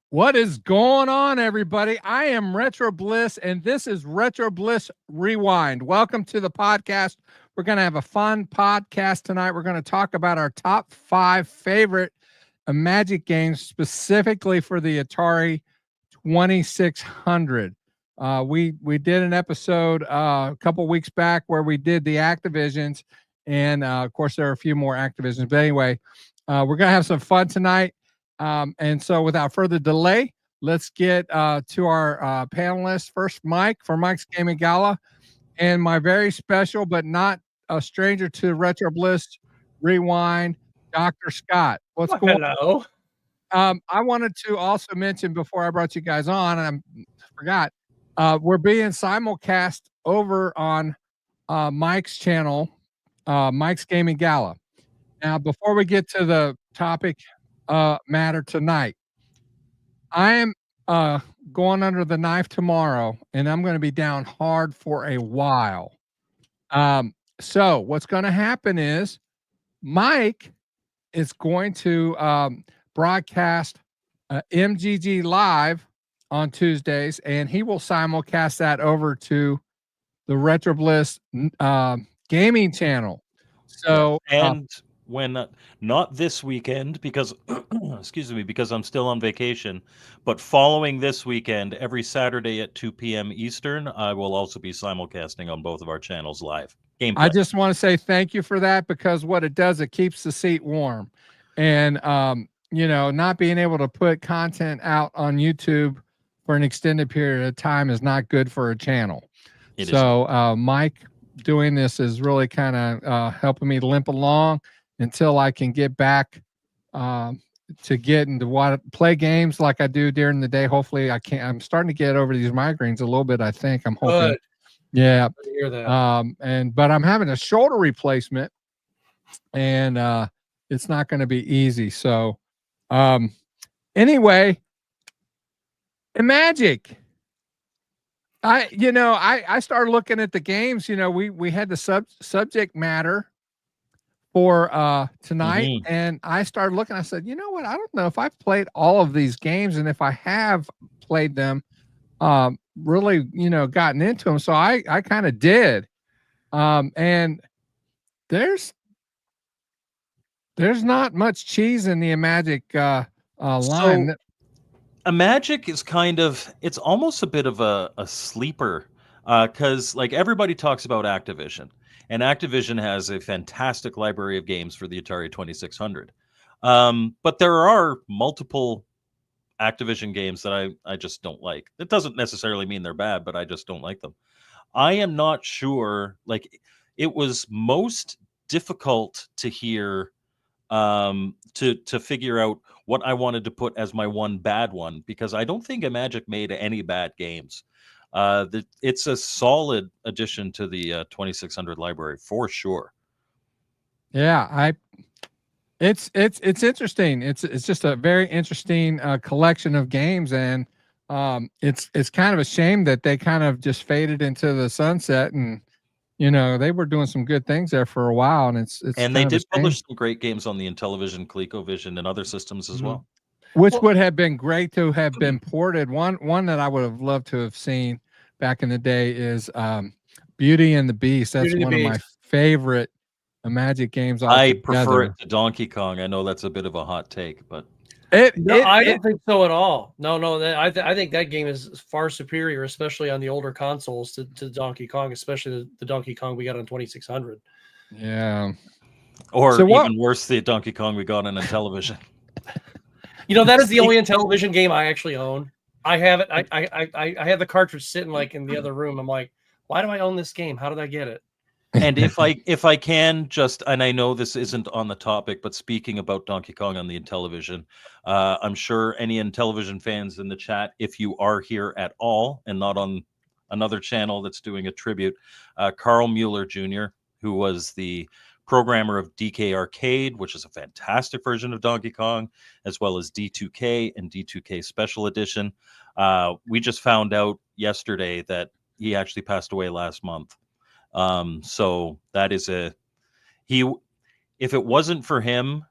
What is going on, everybody? I am Retro Bliss, and this is Retro Bliss Rewind. Welcome to the podcast. We're going to have a fun podcast tonight. We're going to talk about our top 5 favorite Magic games, specifically for the Atari 2600. We did an episode a couple weeks back where we did the Activisions, and of course there are a few more Activisions. But anyway, we're going to have some fun tonight. And so without further delay, let's get to our panelists. First, Mike for Mike's Gaming Gala, and my very special but not a stranger to Retro Bliss Rewind, Dr. Scott. What's going on? I wanted to also mention before I brought you guys on, and I forgot, we're being simulcast over on Mike's channel, Mike's Gaming Gala. Now, before we get to the topic matter tonight, I am going under the knife tomorrow, and I'm going to be down hard for a while. So what's going to happen is Mike is going to broadcast MGG live on Tuesdays, and he will simulcast that over to the Retro Bliss gaming channel. So when not this weekend, because excuse me, because I'm still on vacation, but following this weekend, every Saturday at 2 p.m. Eastern, I will also be simulcasting on both of our channels live. Gameplay. I just want to say thank you for that, because what it does, it keeps the seat warm. And you know, not being able to put content out on YouTube for an extended period of time is not good for a channel. So Mike doing this is really kind of helping me limp along until I can get back to get into play games like I do during the day. Hopefully I can. I'm starting to get over these migraines a little bit. I think I'm hoping. Good. Yeah. I hear that. But I'm having a shoulder replacement, and it's not going to be easy. So anyway, Imagic. I started looking at the games. You know, we had the subject matter for tonight, and I started looking. I said, you know what? I don't know if I've played all of these games, and if I have played them, really, gotten into them. So I kind of did, and there's not much cheese in the Imagic line. So, Imagic is it's almost a bit of a sleeper, because like everybody talks about Activision, and Activision has a fantastic library of games for the Atari 2600. But there are multiple Activision games that I just don't like. It doesn't necessarily mean they're bad, but I just don't like them. I am not sure, like, it was most difficult to hear, to figure out what I wanted to put as my one bad one, because I don't think Imagic made any bad games. It's a solid addition to the 2600 library for sure. Yeah, it's interesting. It's just a very interesting collection of games, and it's kind of a shame that they kind of just faded into the sunset. And they were doing some good things there for a while, and and they did publish some great games on the Intellivision, ColecoVision, and other systems as well. Which would have been great to have been ported. One that I would have loved to have seen back in the day is Beauty and the Beast. That's one of my favorite Magic games. I prefer it to Donkey Kong. I know that's a bit of a hot take, but I don't think so at all. No, I think that game is far superior, especially on the older consoles, to Donkey Kong, especially the Donkey Kong we got on 2600. Yeah. Or even worse, the Donkey Kong we got on Intellivision. That is the only Intellivision game I actually own. I have it. I have the cartridge sitting like in the other room. I'm like, why do I own this game? How did I get it? And if I can just, and I know this isn't on the topic, but speaking about Donkey Kong on the Intellivision, I'm sure any Intellivision fans in the chat, if you are here at all and not on another channel that's doing a tribute, Carl Mueller Jr., who was the programmer of DK Arcade, which is a fantastic version of Donkey Kong, as well as D2K and D2K Special Edition. We just found out yesterday that he actually passed away last month. So that is If it wasn't for him,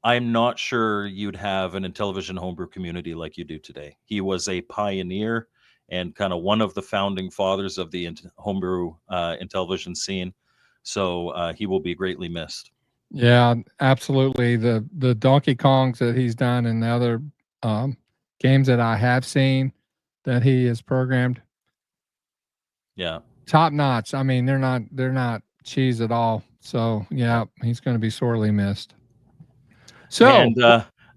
I'm not sure you'd have an Intellivision homebrew community like you do today. He was a pioneer and kind of one of the founding fathers of the homebrew Intellivision scene. So he will be greatly missed. Yeah, absolutely. The Donkey Kongs that he's done and the other games that I have seen that he has programmed, Yeah, top notch. I mean, they're not cheese at all. So yeah, he's going to be sorely missed. So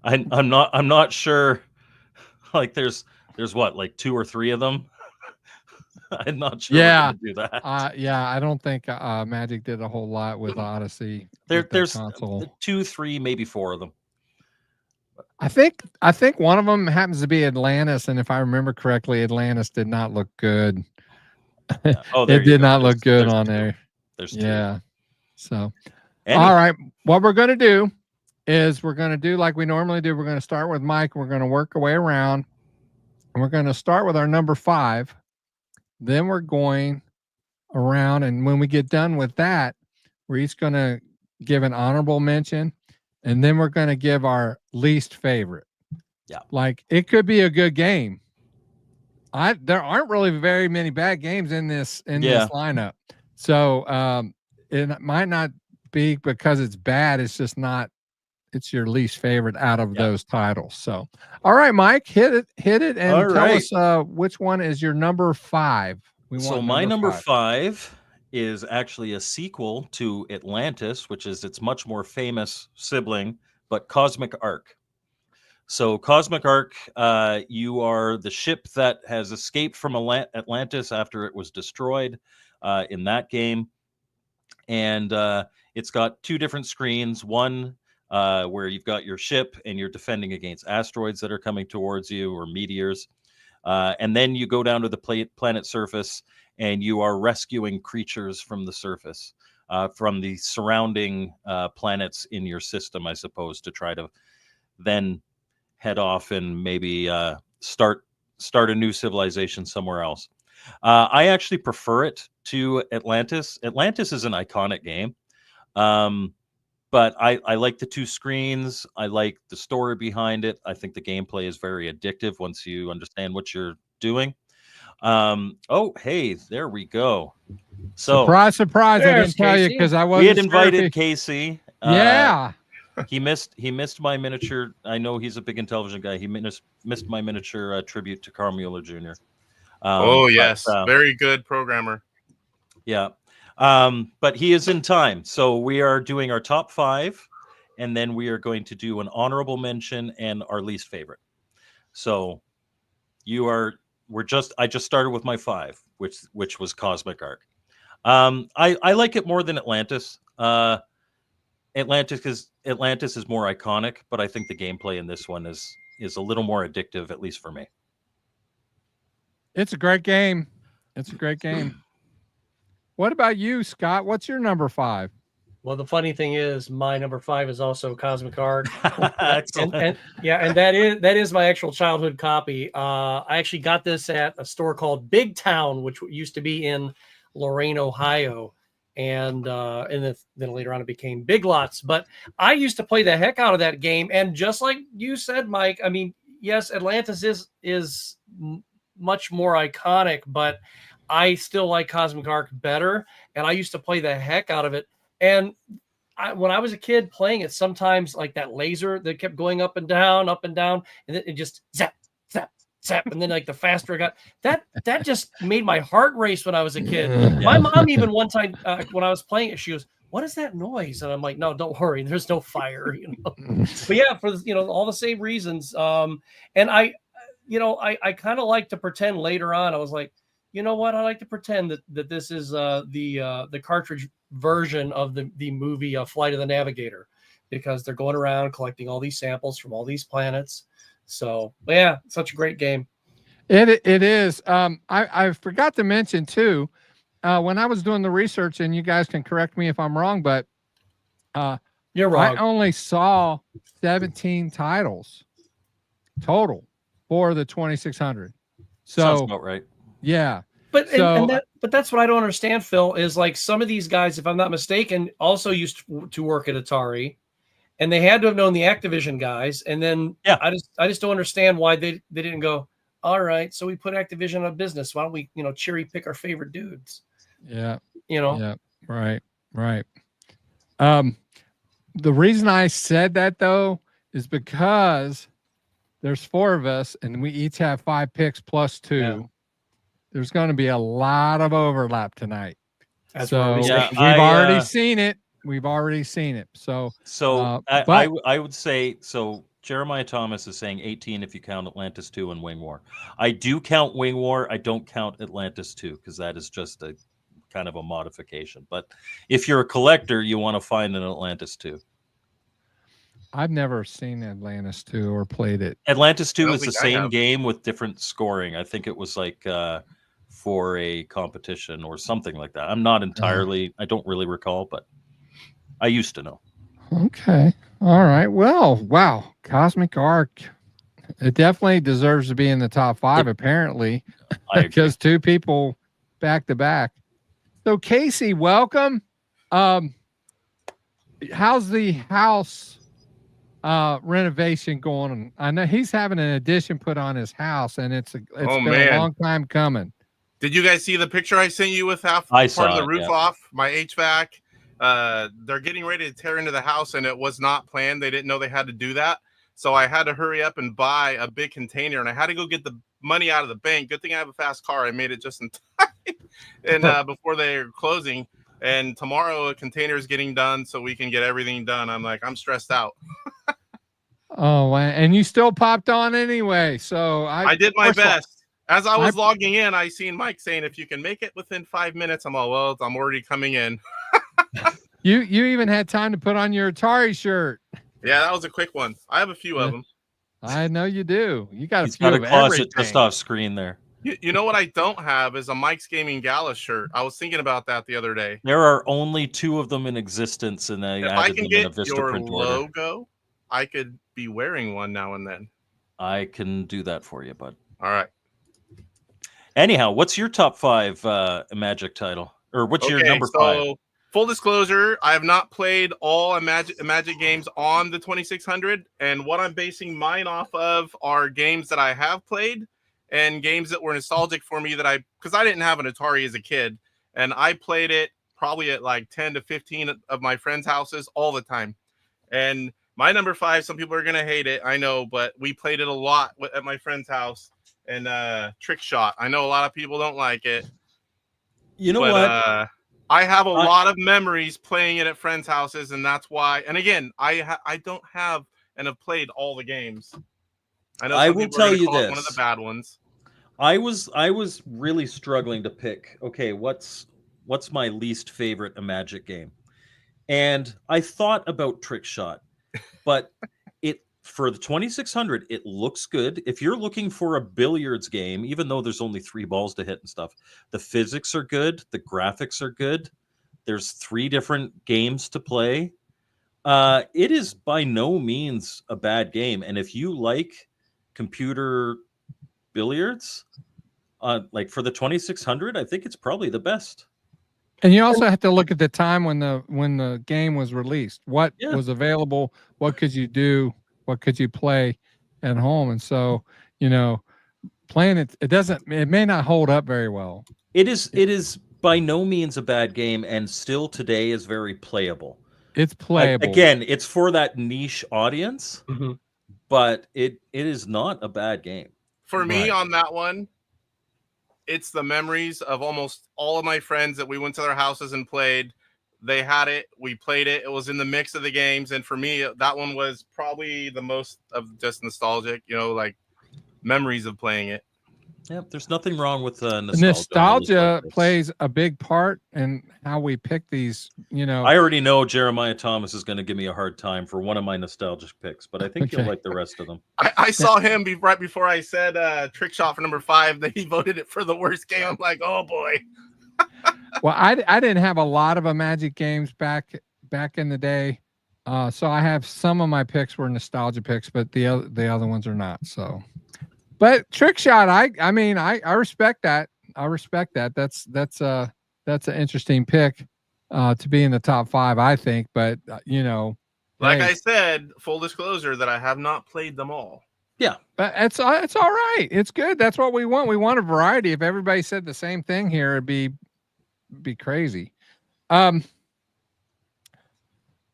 and I'm not sure. Like there's what, like 2 or 3 of them. I'm not sure we're yeah, going to do that. yeah, I don't think Magic did a whole lot with Odyssey. There's console. 2, 3, maybe 4 of them. I think one of them happens to be Atlantis, and if I remember correctly, Atlantis did not look good. Yeah. Oh, it did not look good on there. There's 2. Yeah. So, all right. What we're going to do is we're going to do like we normally do. We're going to start with Mike. We're going to work our way around, and we're going to start with our number 5. Then we're going around, and when we get done with that, we're each going to give an honorable mention, and then we're going to give our least favorite. Yeah. Like it could be a good game. There aren't really very many bad games in this lineup. So it might not be because it's bad. It's just not. It's your least favorite out of those titles. So, all right, Mike, hit it, and tell us which one is your number 5. So my number 5 is actually a sequel to Atlantis, which is its much more famous sibling, but Cosmic Ark. So Cosmic Ark, you are the ship that has escaped from Atlantis after it was destroyed in that game. And it's got 2 different screens. One where you've got your ship and you're defending against asteroids that are coming towards you or meteors. And then you go down to the planet surface and you are rescuing creatures from the surface, from the surrounding planets in your system, I suppose, to try to then head off and maybe start a new civilization somewhere else. I actually prefer it to Atlantis. Atlantis is an iconic game. But I like the 2 screens. I like the story behind it. I think the gameplay is very addictive once you understand what you're doing. Oh, hey, there we go. So surprise! I didn't tell you because I wasn't. We had invited Casey. Yeah. He missed my miniature. I know he's a big Intellivision guy. He missed my miniature tribute to Carl Mueller Jr. Yes, very good programmer. Yeah. But he is in time. So we are doing our top 5, and then we are going to do an honorable mention and our least favorite. So I just started with my 5, which was Cosmic Ark. I like it more than Atlantis. Atlantis is more iconic, but I think the gameplay in this one is a little more addictive, at least for me. It's a great game. What about you, Scott? What's your number 5? Well, the funny thing is, my number 5 is also Cosmic Ark, and that is my actual childhood copy. I actually got this at a store called Big Town, which used to be in Lorain, Ohio, and then later on it became Big Lots. But I used to play the heck out of that game, and just like you said, Mike, I mean, yes, Atlantis is much more iconic, but I still like Cosmic Ark better, and I used to play the heck out of it. And when I was a kid playing it, sometimes like that laser that kept going up and down, and then it just zap, zap, zap, and then like the faster I got, that just made my heart race when I was a kid. Yeah. My mom even one time when I was playing it, she goes, "What is that noise?" And I'm like, "No, don't worry, there's no fire." But yeah, for all the same reasons. And I kind of like to pretend later on. I was like, you know what? I like to pretend that this is the cartridge version of the movie Flight of the Navigator, because they're going around collecting all these samples from all these planets. So yeah, such a great game. It is. I forgot to mention too, when I was doing the research, and you guys can correct me if I'm wrong, but you're wrong. I only saw 17 titles total for the 2600. So sounds about right. Yeah. But but that's what I don't understand, Phil, is like some of these guys, if I'm not mistaken, also used to work at Atari, and they had to have known the Activision guys. And then I just don't understand why they didn't go, all right, so we put Activision out of business. Why don't we, cherry pick our favorite dudes? Yeah. Yeah. Right. The reason I said that though is because there's 4 of us and we each have 5 picks plus 2. Yeah. There's going to be a lot of overlap tonight. We've already seen it. We've already seen it. So I would say, so Jeremiah Thomas is saying 18 if you count Atlantis 2 and Wing War. I do count Wing War. I don't count Atlantis 2 because that is just a kind of a modification. But if you're a collector, you want to find an Atlantis 2. I've never seen Atlantis 2 or played it. Atlantis 2 is the same game with different scoring. I think it was like for a competition or something like that. I'm not entirely, I don't really recall, but I used to know. Okay. All right. Well, wow. Cosmic Arc. It definitely deserves to be in the top 5, apparently, because 2 people back to back. So Casey, welcome. How's the house renovation going? I know he's having an addition put on his house, and it's been a long time coming. Did you guys see the picture I sent you with half part of the roof off? My HVAC. They're getting ready to tear into the house, and it was not planned. They didn't know they had to do that. So I had to hurry up and buy a big container, and I had to go get the money out of the bank. Good thing I have a fast car. I made it just in time and before they're closing. And tomorrow a container is getting done so we can get everything done. I'm stressed out. Oh, and you still popped on anyway. So I did my best. As I was logging in, I seen Mike saying, if you can make it within 5 minutes, I'm already coming in. You even had time to put on your Atari shirt. Yeah, that was a quick one. I have a few of them. I know you do. You got a few of everything. Just off screen there. You know what I don't have is a Mike's Gaming Gala shirt. I was thinking about that the other day. There are only 2 of them in existence, and I added them in a Vistaprint logo, I could be wearing one now and then. I can do that for you, bud. All right. Anyhow, what's your top 5 Imagic title? Or what's your number 5? Full disclosure, I have not played all Imagic games on the 2600, and what I'm basing mine off of are games that I have played and games that were nostalgic for me because I didn't have an Atari as a kid, and I played it probably at like 10 to 15 of my friends' houses all the time. And my number 5, some people are going to hate it, I know, but we played it a lot at my friend's house, and Trick Shot. I know a lot of people don't like it. You know what? I have a lot of memories playing it at friends' houses, and that's why. And again, I don't have and have played all the games. I will tell you this: one of the bad ones. I was really struggling to pick. Okay, what's my least favorite Imagic game? And I thought about Trick Shot, but for the 2600, it looks good. If you're looking for a billiards game, even though there's only 3 balls to hit and stuff, the physics are good. The graphics are good. There's 3 different games to play. It is by no means a bad game. And if you like computer billiards, like for the 2600, I think it's probably the best. And you also have to look at the time when the game was released. What was available? What could you do? What could you play at home? And so, playing it may not hold up very well. It is by no means a bad game, and still today is very playable. It's playable. Again, it's for that niche audience, but it is not a bad game. For me on that one, it's the memories of almost all of my friends that we went to their houses and played. They had it. We played it. It was in the mix of the games. And for me, that one was probably the most of just nostalgic, like memories of playing it. Yep. There's nothing wrong with nostalgia. Nostalgia plays a big part in how we pick these, I already know Jeremiah Thomas is going to give me a hard time for one of my nostalgic picks, but I think you'll like the rest of them. I saw him right before I said Trick Shot for number 5, that he voted it for the worst game. I'm like, oh boy. Well, I didn't have a lot of Imagic games back in the day, so I have some of my picks were nostalgia picks, but the other ones are not. So, but Trick Shot, I mean I respect that. I respect that. That's an interesting pick to be in the top 5, I think. But Like hey, I said, full disclosure that I have not played them all. Yeah. but it's all right. It's good. That's what we want. We want a variety. If everybody said the same thing here, it'd be crazy.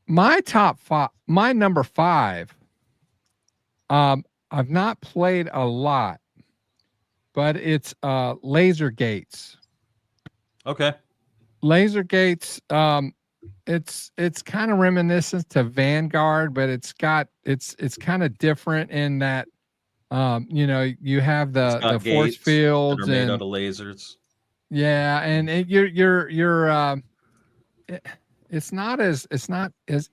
My top 5, my number 5. I've not played a lot, but it's Laser Gates. Okay. Laser Gates. It's kind of reminiscent to Vanguard, but it's kind of different in that you have It's the got force gates that fields are made and out of lasers. yeah, and it's not as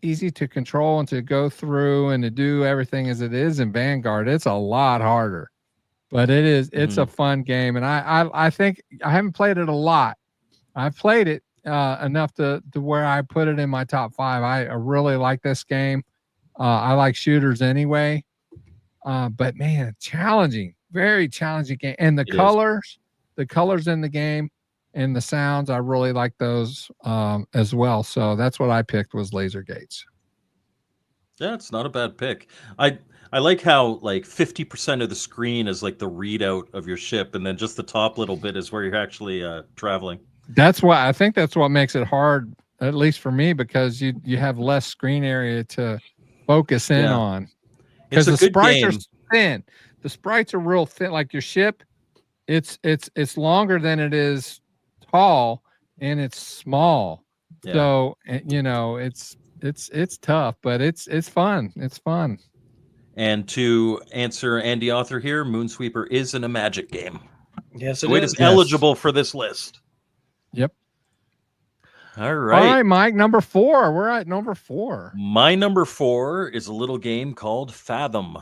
easy to control and to go through and to do everything as it is in Vanguard. It's a lot harder, but it's a fun game, and I think I haven't played it a lot. I've played it enough to where I put it in my top 5. I really like this game. I like shooters anyway, but man, challenging, very challenging game, and It is. the colors in the game, and the sounds. I really like those as well. So that's what I picked was Laser Gates. Yeah, it's not a bad pick. I like how like 50% of the screen is like the readout of your ship, and then just the top little bit is where you're actually traveling. That's why I think that's what makes it hard, at least for me, because you have less screen area to focus in Yeah. on. It's Because a the good sprites are game. thin. The sprites are real thin. Like your ship, it's longer than it is tall, and it's small. Yeah. So it's tough, but it's fun. It's fun. And to answer Andy Author here, Moonsweeper is an Imagic game. Yes, So it is Yes. eligible for this list. Yep. All All right. right, Mike. Number 4. We're at number 4. My number 4 is a little game called Fathom.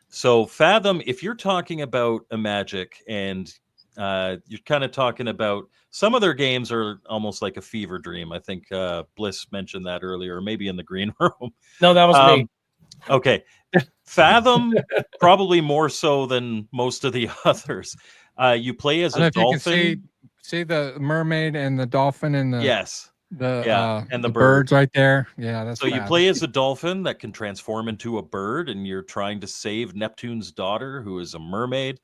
So Fathom, if you're talking about Imagic and you're kind of talking about some of their games are almost like a fever dream. I think Bliss mentioned that earlier, or maybe in the green room. No, that was me. Okay. Fathom, probably more so than most of the others. You play as I don't know a if you dolphin. can see the mermaid and the dolphin and the Yes. the Yeah, and the birds right there. Yeah, that's So you Fathom. play as a dolphin that can transform into a bird, and you're trying to save Neptune's daughter, who is a mermaid.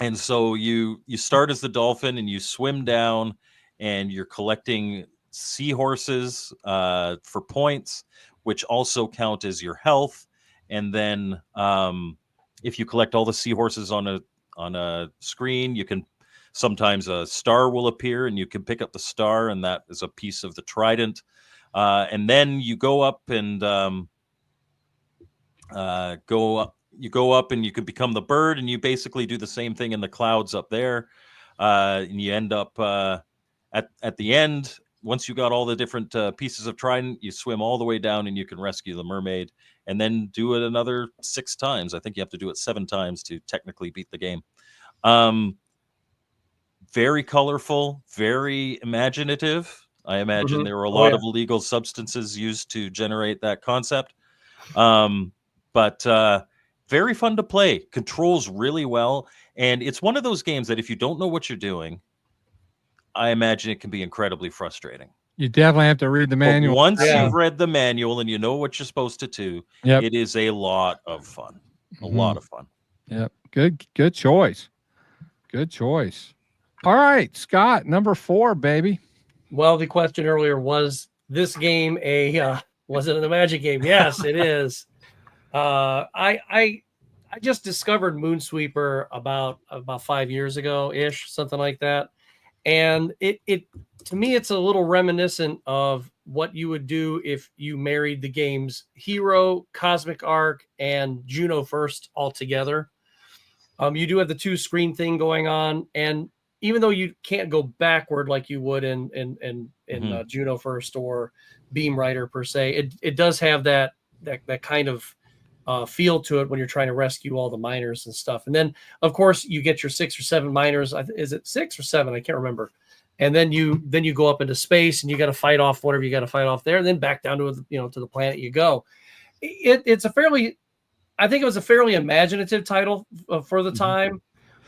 And so you start as the dolphin, and you swim down, and you're collecting seahorses for points, which also count as your health. And then if you collect all the seahorses on a screen, you can sometimes a star will appear, and you can pick up the star, and that is a piece of the trident. And then you go up and you go up and you can become the bird, and you basically do the same thing in the clouds up there. And you end up at the end, once you got all the different pieces of trident, you swim all the way down, and you can rescue the mermaid, and then do it another 6 times. I think you have to do it 7 times to technically beat the game. Very colorful, very imaginative. I imagine there were a lot of illegal substances used to generate that concept. But very fun to play. Controls really well. And it's one of those games that if you don't know what you're doing, I imagine it can be incredibly frustrating. You definitely have to read the manual. But once you've read the manual and you know what you're supposed to do, Yep. it is a lot of fun. A lot of fun. Yep. Good choice. Good choice. All right, Scott, number 4, baby. Well, the question earlier was this game was it an Imagic game? Yes, it is. I just discovered Moonsweeper about 5 years ago ish, something like that, and it to me it's a little reminiscent of what you would do if you married the games Hero, Cosmic Arc, and Juno First all together. You do have the 2 screen thing going on, and even though you can't go backward like you would in Juno First or Beam Rider per se, it does have that kind of feel to it when you're trying to rescue all the miners and stuff. And then of course you get your 6 or 7 miners. Is it 6 or 7? I can't remember. And then you go up into space, and you got to fight off whatever you got to fight off there, and then back down to to the planet you go. I think it was a fairly imaginative title for the time.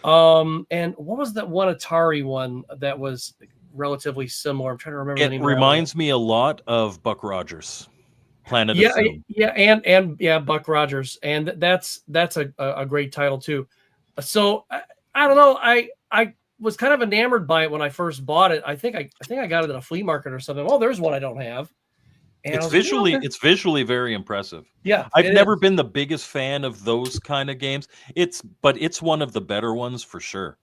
And what was that one Atari one that was relatively similar? I'm trying to remember the It name. reminds me a lot of Buck Rogers, Planet Yeah, of Zoom. yeah, and yeah, Buck Rogers, and that's a great title too. So I don't know. I was kind of enamored by it when I first bought it. I think I got it at a flea market or something. Oh, there's one I don't have. And I It's was like, "You know, it's visually very impressive. yeah, I've it never is. been the biggest fan of those kind of games. But it's one of the better ones for sure.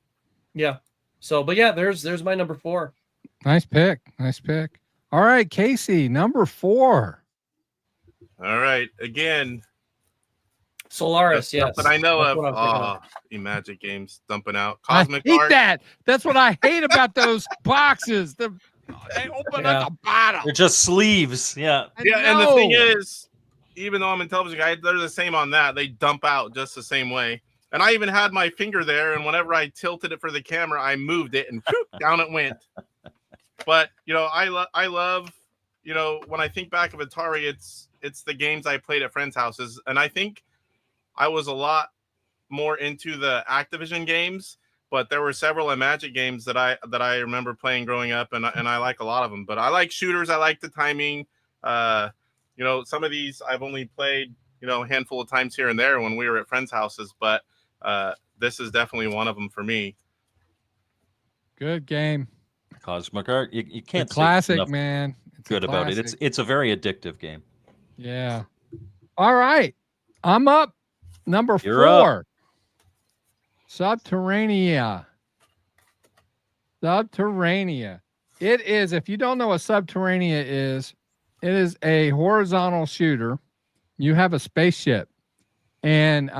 Yeah. So, but yeah, there's my number 4. Nice pick. Nice pick. All right, Casey, number 4. All right. Again, Solaris, that's yes. stuff that I know That's of. what I was thinking of. Imagic games dumping out. I Cosmic hate Art. that. That's what I hate about those boxes. They open Yeah. at the bottom. They're just sleeves. Yeah. Yeah, and the thing No. is, even though I'm in television guy, they're the same on that. They dump out just the same way. And I even had my finger there, and whenever I tilted it for the camera, I moved it, and whoop, down it went. But I love, when I think back of Atari, it's the games I played at friends' houses, and I think I was a lot more into the Activision games. But there were several Imagic games that I remember playing growing up, and I like a lot of them. But I like shooters. I like the timing. Some of these I've only played a handful of times here and there when we were at friends' houses. But this is definitely one of them for me. Good game. Cosmic Art. You It's a can't say classic, enough man. It's a good about it. classic. It's a very addictive game. Yeah. All right. I'm up. Number You're 4. up. Subterranea. Subterranea. It is, if you don't know what Subterranea is, it is a horizontal shooter. You have a spaceship, and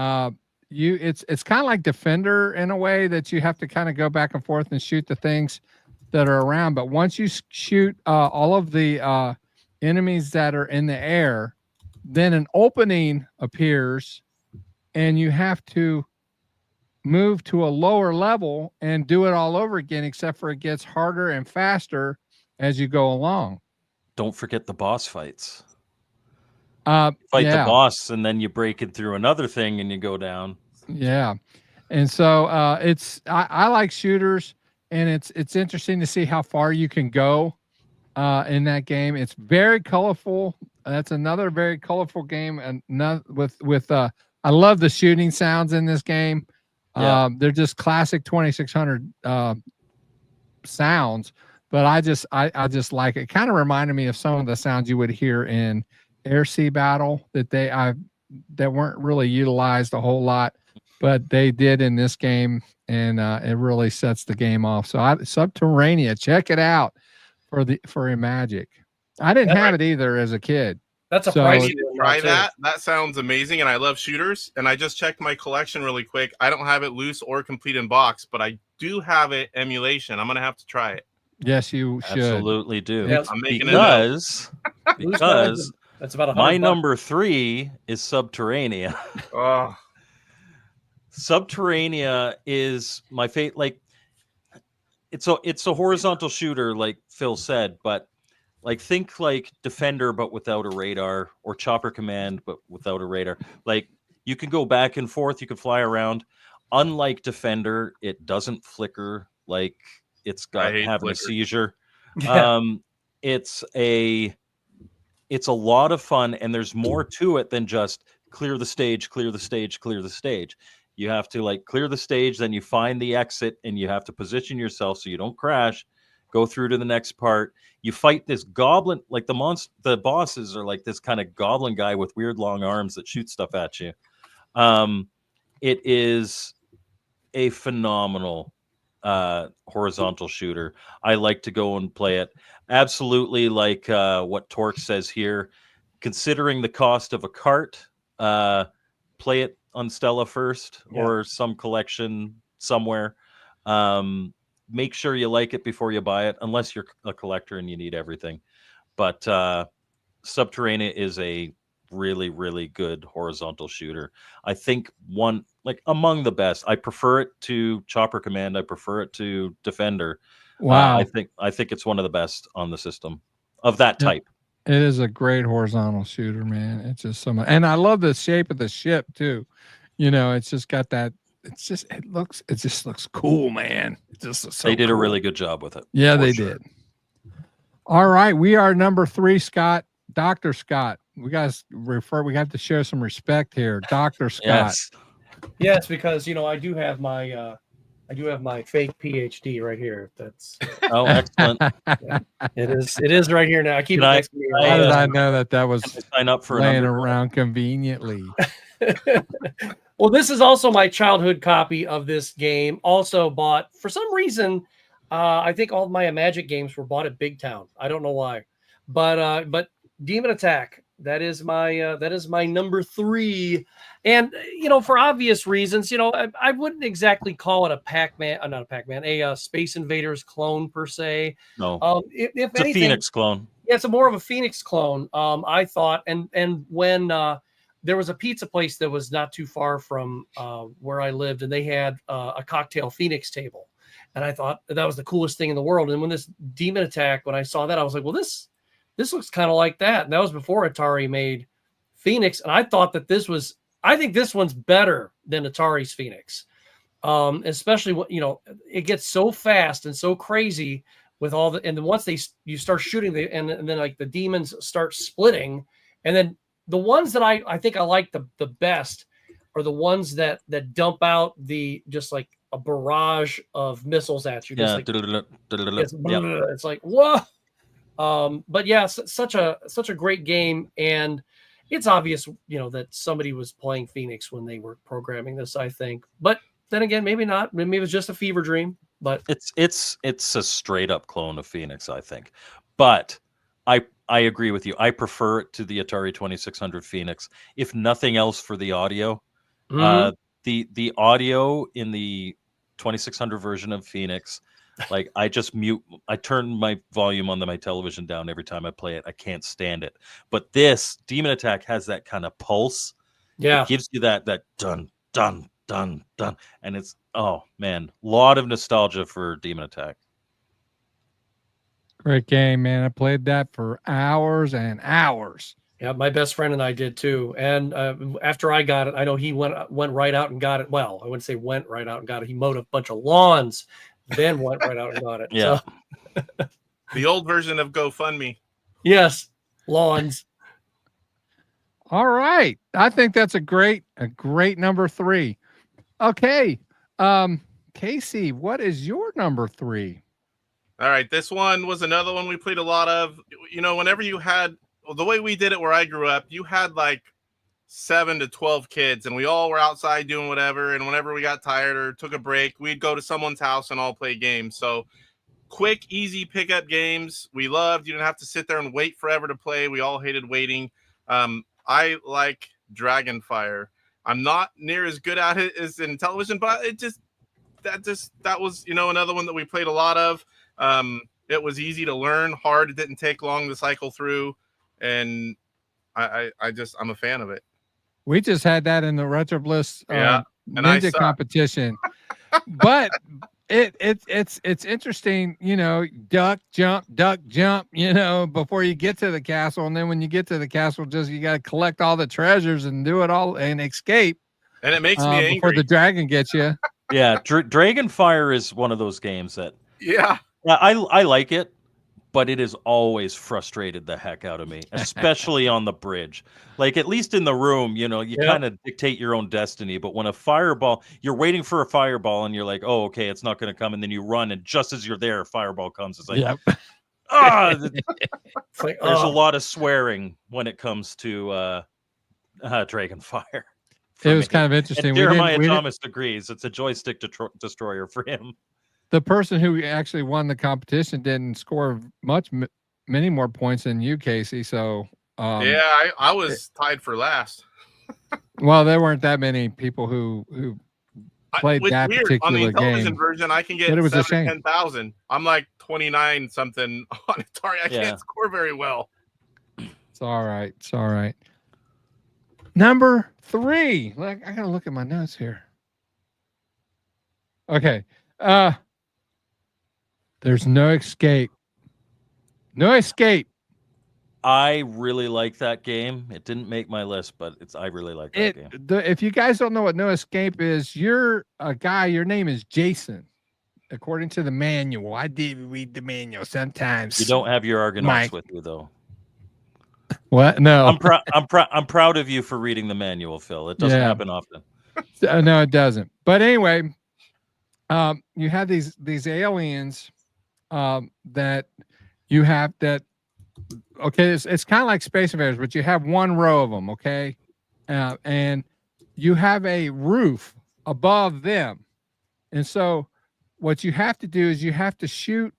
it's kind of like Defender in a way that you have to kind of go back and forth and shoot the things that are around. But once you shoot all of the enemies that are in the air, then an opening appears, and you have to move to a lower level and do it all over again, except for it gets harder and faster as you go along. Don't forget the boss fights. Fight the boss, and then you break it through another thing, and you go down. Yeah, and so I like shooters, and it's interesting to see how far you can go in that game. It's very colorful. That's another very colorful game, and with I love the shooting sounds in this game. Yeah. They're just classic 2600 sounds, but I just like it. Kind of reminded me of some of the sounds you would hear in Air Sea Battle that weren't really utilized a whole lot, but they did in this game, and it really sets the game off. So Subterranea, check it out for Imagic. I didn't have it either as a kid. That's a So- pricey I need to one, try too. that. That sounds amazing, and I love shooters. And I just checked my collection really quick. I don't have it loose or complete in box, but I do have it emulation. I'm gonna have to try it. Yes, you should. Absolutely do. Yeah, I'm making it up. Because that's about my $100. number 3 is Subterranea. Oh, Subterranea is my favorite. Like, it's a horizontal shooter, like Phil said, but like think like Defender but without a radar, or Chopper Command but without a radar. Like, you can go back and forth, you can fly around. Unlike Defender, it doesn't flicker like it's got hate having a flicker. seizure. Yeah. It's a lot of fun, and there's more to it than just clear the stage, clear the stage, clear the stage. You have to like clear the stage, then you find the exit, and you have to position yourself so you don't crash. Go through to the next part. You fight this goblin, like the bosses are like this kind of goblin guy with weird long arms that shoot stuff at you. It is a phenomenal horizontal shooter. I like to go and play it. Absolutely, like what Torque says here. Considering the cost of a cart, play it on Stella first, or some collection somewhere. Make sure you like it before you buy it, unless you're a collector and you need everything. But Subterranea is a really, really good horizontal shooter. I think one, like, among the best. I prefer it to Chopper Command. I prefer it to Defender. Wow. I think it's one of the best on the system of that Yeah. type. It is a great horizontal shooter, man. It's just so much, and I love the shape of the ship too. It's just got that it just looks cool, man. It just looks so They did a cool. really good job with it. Yeah, for they sure. did. All right, we are number 3, Scott. Dr. Scott. We got to share some respect here. Dr. Scott. Yes. Yes, because I do have my fake PhD right here. That's Oh, excellent. it is right here now. I keep Can it I- next to me. How did I uh, know that was Can I sign up for an laying undergrad? around conveniently? Well, this is also my childhood copy of this game. Also bought for some reason. I think all of my Imagic games were bought at Big Town. I don't know why, but Demon Attack. That is my number 3, and for obvious reasons. I wouldn't exactly call it a Pac-Man, not a Pac-Man, a Space Invaders clone per se. No, If it's anything, a Phoenix clone. yeah, it's more of a Phoenix clone. I thought, and when there was a pizza place that was not too far from where I lived, and they had a cocktail Phoenix table, and I thought that was the coolest thing in the world. And when this Demon Attack, when I saw that, I was like, well, this looks kind of like that. And that was before Atari made Phoenix, and I thought that I think this one's better than Atari's Phoenix, especially what it gets so fast and so crazy with all and then once you start shooting and then like the demons start splitting, and then the ones that I think I like the best are the ones that dump out just like a barrage of missiles at you. Yeah. Like, Yep. it's like, whoa. But yeah, such a great game, and it's obvious, that somebody was playing Phoenix when they were programming this, I think. But then again, maybe not. Maybe it was just a fever dream. But It's a straight up clone of Phoenix, I think. But I agree with you. I prefer it to the Atari 2600 Phoenix, if nothing else for the audio. The audio in the 2600 version of Phoenix, like I turn my volume on my television down every time I play it. I can't stand it. But this Demon Attack has that kind of pulse. yeah, It gives you that dun dun dun dun, and it's, oh man, lot of nostalgia for Demon Attack. Great game, man. I played that for hours and hours. yeah, my best friend and I did too. And after I got it, I know he went right out and got it. Well, I wouldn't say went right out and got it. He mowed a bunch of lawns, then went right out and got it. Yeah. So, The old version of GoFundMe. yes, lawns. All right. I think that's a great number 3. Okay. Casey, what is your number 3? All right, this one was another one we played a lot of. Whenever you had, the way we did it where I grew up, you had like 7 to 12 kids, and we all were outside doing whatever. And whenever we got tired or took a break, we'd go to someone's house and all play games. So quick, easy pickup games we loved. You didn't have to sit there and wait forever to play. We all hated waiting. I like Dragonfire. I'm not near as good at it as in television, but that was another one that we played a lot of. It was easy to learn, hard. It didn't take long to cycle through, and I'm a fan of it. We just had that in the Retro Bliss And I ninja suck. competition. But it's interesting, duck jump, before you get to the castle, and then when you get to the castle, you got to collect all the treasures and do it all and escape. And it makes me angry before the dragon gets you. Yeah, Dragonfire is one of those games that Yeah, I like it, but it has always frustrated the heck out of me, especially on the bridge. Like, at least in the room, you kind of dictate your own destiny. But when you're waiting for a fireball and you're like, oh, okay, it's not going to come. And then you run, and just as you're there, a fireball comes. It's like, It's like, there's a lot of swearing when it comes to Dragonfire. It was kind of interesting. And Jeremiah Thomas agrees. It's a joystick destroyer for him. The person who actually won the competition didn't score many more points than you, Casey. So I was tied for last. Well, there weren't that many people who played that particular on the television game. version. I can get 10,000. I'm like 29 something on Atari. I can't score very well. It's all right. It's all right. Number 3. I gotta look at my notes here. Okay. There's no escape. No escape I really like that game. It didn't make my list, but I really like that game. If you guys don't know what No Escape is, you're a guy. Your name is Jason, according to the manual. I did read the manual sometimes. You don't have your Argonauts Mike. with you, though. What? No. I'm proud of you for reading the manual, Phil. It doesn't happen often. No, it doesn't. But anyway, you have these aliens that you have that. Okay, it's kind of like Space Invaders, but you have one row of them. Okay, and you have a roof above them, and so what you have to do is you have to shoot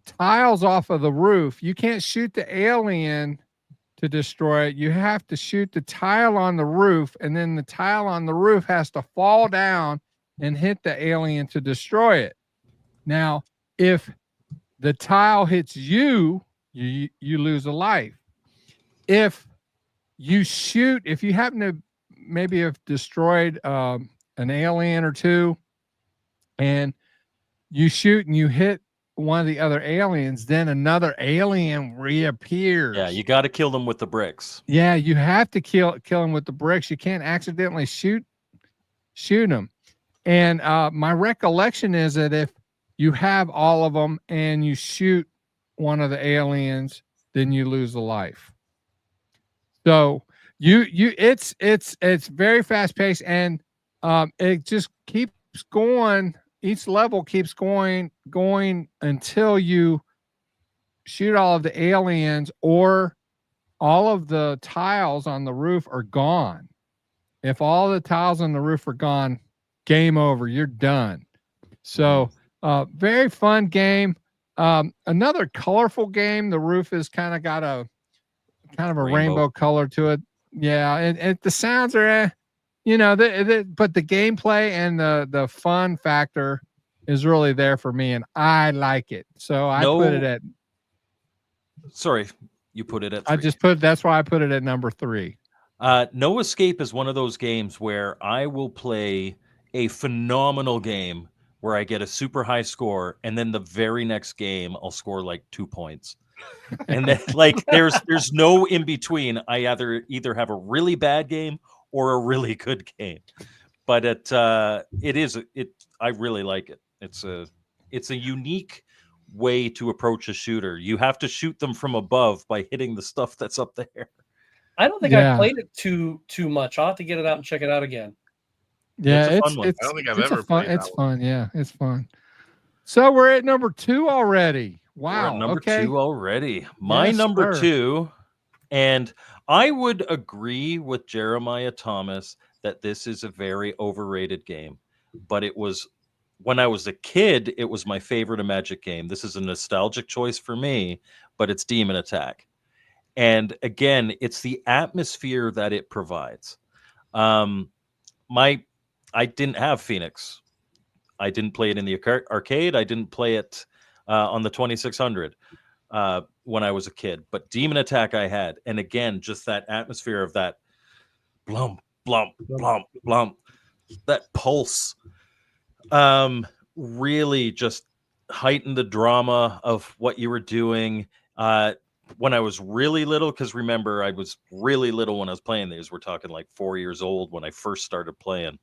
tiles off of the roof. You can't shoot the alien to destroy it. You have to shoot the tile on the roof, and then the tile on the roof has to fall down and hit the alien to destroy it. Now, if the tile hits you, you lose a life. If you happen to maybe have destroyed an alien or two, and you shoot and you hit one of the other aliens, then another alien reappears. Yeah, you got to kill them with the bricks. Yeah, you have to kill them with the bricks. You can't accidentally shoot them. And my recollection is that if you have all of them and you shoot one of the aliens, then you lose a life. So it's very fast paced, and it just keeps going. Each level keeps going until you shoot all of the aliens or all of the tiles on the roof are gone. If all the tiles on the roof are gone, game over. You're done. So very fun game. Another colorful game. The roof is kind of got a rainbow color to it. Yeah, and the sounds are, but the gameplay and the fun factor is really there for me, and I like it. So I put it at. Sorry, you put it at 3. That's why I put it at number 3. No Escape is one of those games where I will play a phenomenal game where I get a super high score, and then the very next game I'll score like 2 points. And then there's no in between. I either have a really bad game or a really good game. But I really like it. It's a unique way to approach a shooter. You have to shoot them from above by hitting the stuff that's up there. I don't think I played it too much. I'll have to get it out and check it out again. Yeah, it's a fun one. I don't think I've ever played that. It's fun. Yeah, it's fun. So we're at number 2 already. Wow. We're at number 2 already. My number 2, and I would agree with Jeremiah Thomas that this is a very overrated game. But it was, when I was a kid, it was my favorite Imagic game. This is a nostalgic choice for me, but it's Demon Attack. And again, it's the atmosphere that it provides. I didn't have Phoenix. I didn't play it in the arcade. I didn't play it on the 2600 when I was a kid. But Demon Attack I had. And again, just that atmosphere of that blump, blump, blump, blump, that pulse really just heightened the drama of what you were doing. When I was really little, because remember, I was really little when I was playing these. We're talking like 4 years old when I first started playing.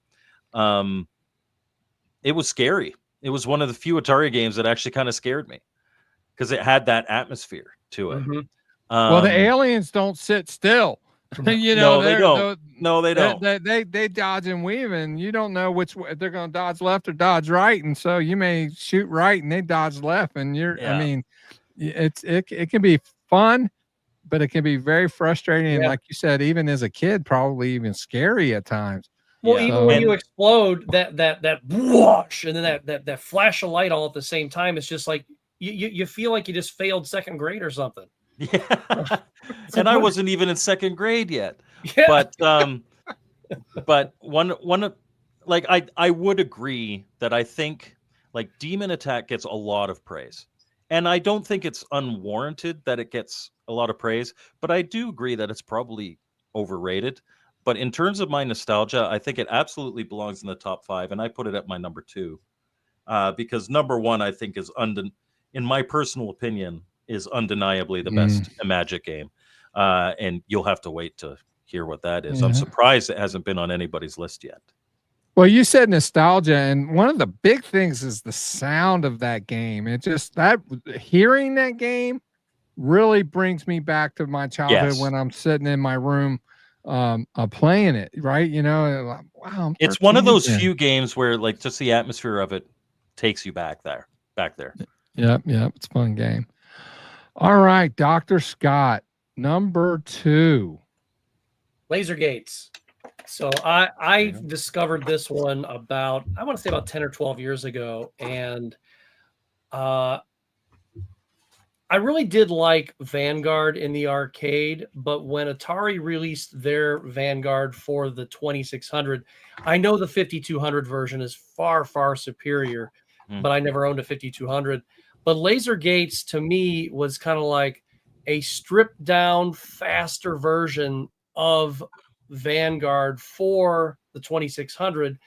It was scary. It was one of the few Atari games that actually kind of scared me because it had that atmosphere to it. Mm-hmm. Well, the aliens don't sit still. No, they don't. No, they don't. They dodge and weave, and you don't know which way they're going to dodge, left or dodge right, and so you may shoot right and they dodge left, and I mean, it can be fun, but it can be very frustrating, and like you said, even as a kid, probably even scary at times. Well, even when you explode, that whoosh, and then that flash of light all at the same time, it's just like you feel like you just failed second grade or something. Yeah, and I wasn't even in second grade yet. Yeah. But one like I would agree that I think like Demon Attack gets a lot of praise, and I don't think it's unwarranted that it gets a lot of praise. But I do agree that it's probably overrated. But in terms of my nostalgia, I think it absolutely belongs in the top 5, and I put it at my number 2 because number 1, I think, is in my personal opinion, is undeniably the best Imagic game. and you'll have to wait to hear what that is. Yeah. I'm surprised it hasn't been on anybody's list yet. Well, you said nostalgia, and one of the big things is the sound of that game. It just hearing that game really brings me back to my childhood when I'm sitting in my room playing it, right? Wow, I'm it's one of 13 those again. few games where like just the atmosphere of it takes you back there. Yep, it's a fun game. All right, Dr. Scott, number 2. Laser Gates. So I discovered this one about, I want to say about 10 or 12 years ago. And I really did like Vanguard in the arcade, but when Atari released their Vanguard for the 2600, I know the 5200 version is far, far superior, but I never owned a 5200. But Laser Gates to me was kind of like a stripped down, faster version of Vanguard for the 2600.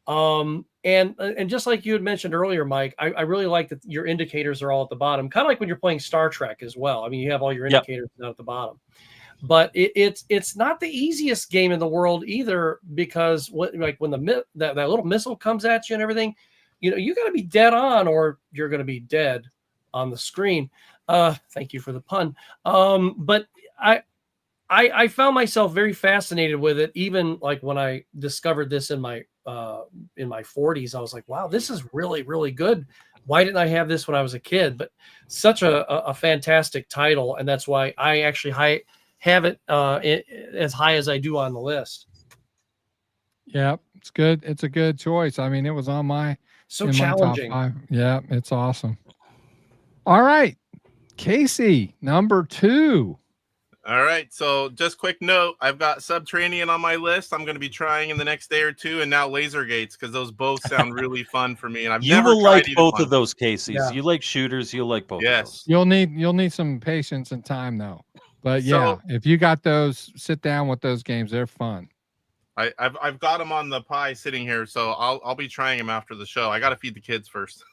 And just like you had mentioned earlier, Mike, I really like that your indicators are all at the bottom, kind of like when you're playing Star Trek as well. I mean, you have all your indicators down at the bottom, but it's not the easiest game in the world either, because when that little missile comes at you and everything, you got to be dead on or you're going to be dead on the screen. Thank you for the pun. But I found myself very fascinated with it. Even like when I discovered this in my 40s, I was like, wow, this is really, really good. Why didn't I have this when I was a kid? But such a fantastic title. And that's why I actually have it as high as I do on the list. Yeah, it's good. It's a good choice. I mean, it was on my challenging. My top 5. Yeah, it's awesome. All right, Casey, number 2. All right, so just quick note, I've got Subterranean on my list. I'm going to be trying in the next day or two, and now Laser Gates, because those both sound really fun for me. And I've never tried like either both one. of those, Casey. Yeah. You like shooters, you'll like both of those. You'll need some patience and time though. But yeah, if you got those, sit down with those games. They're fun. I've got them on the pie sitting here, so I'll be trying them after the show. I got to feed the kids first.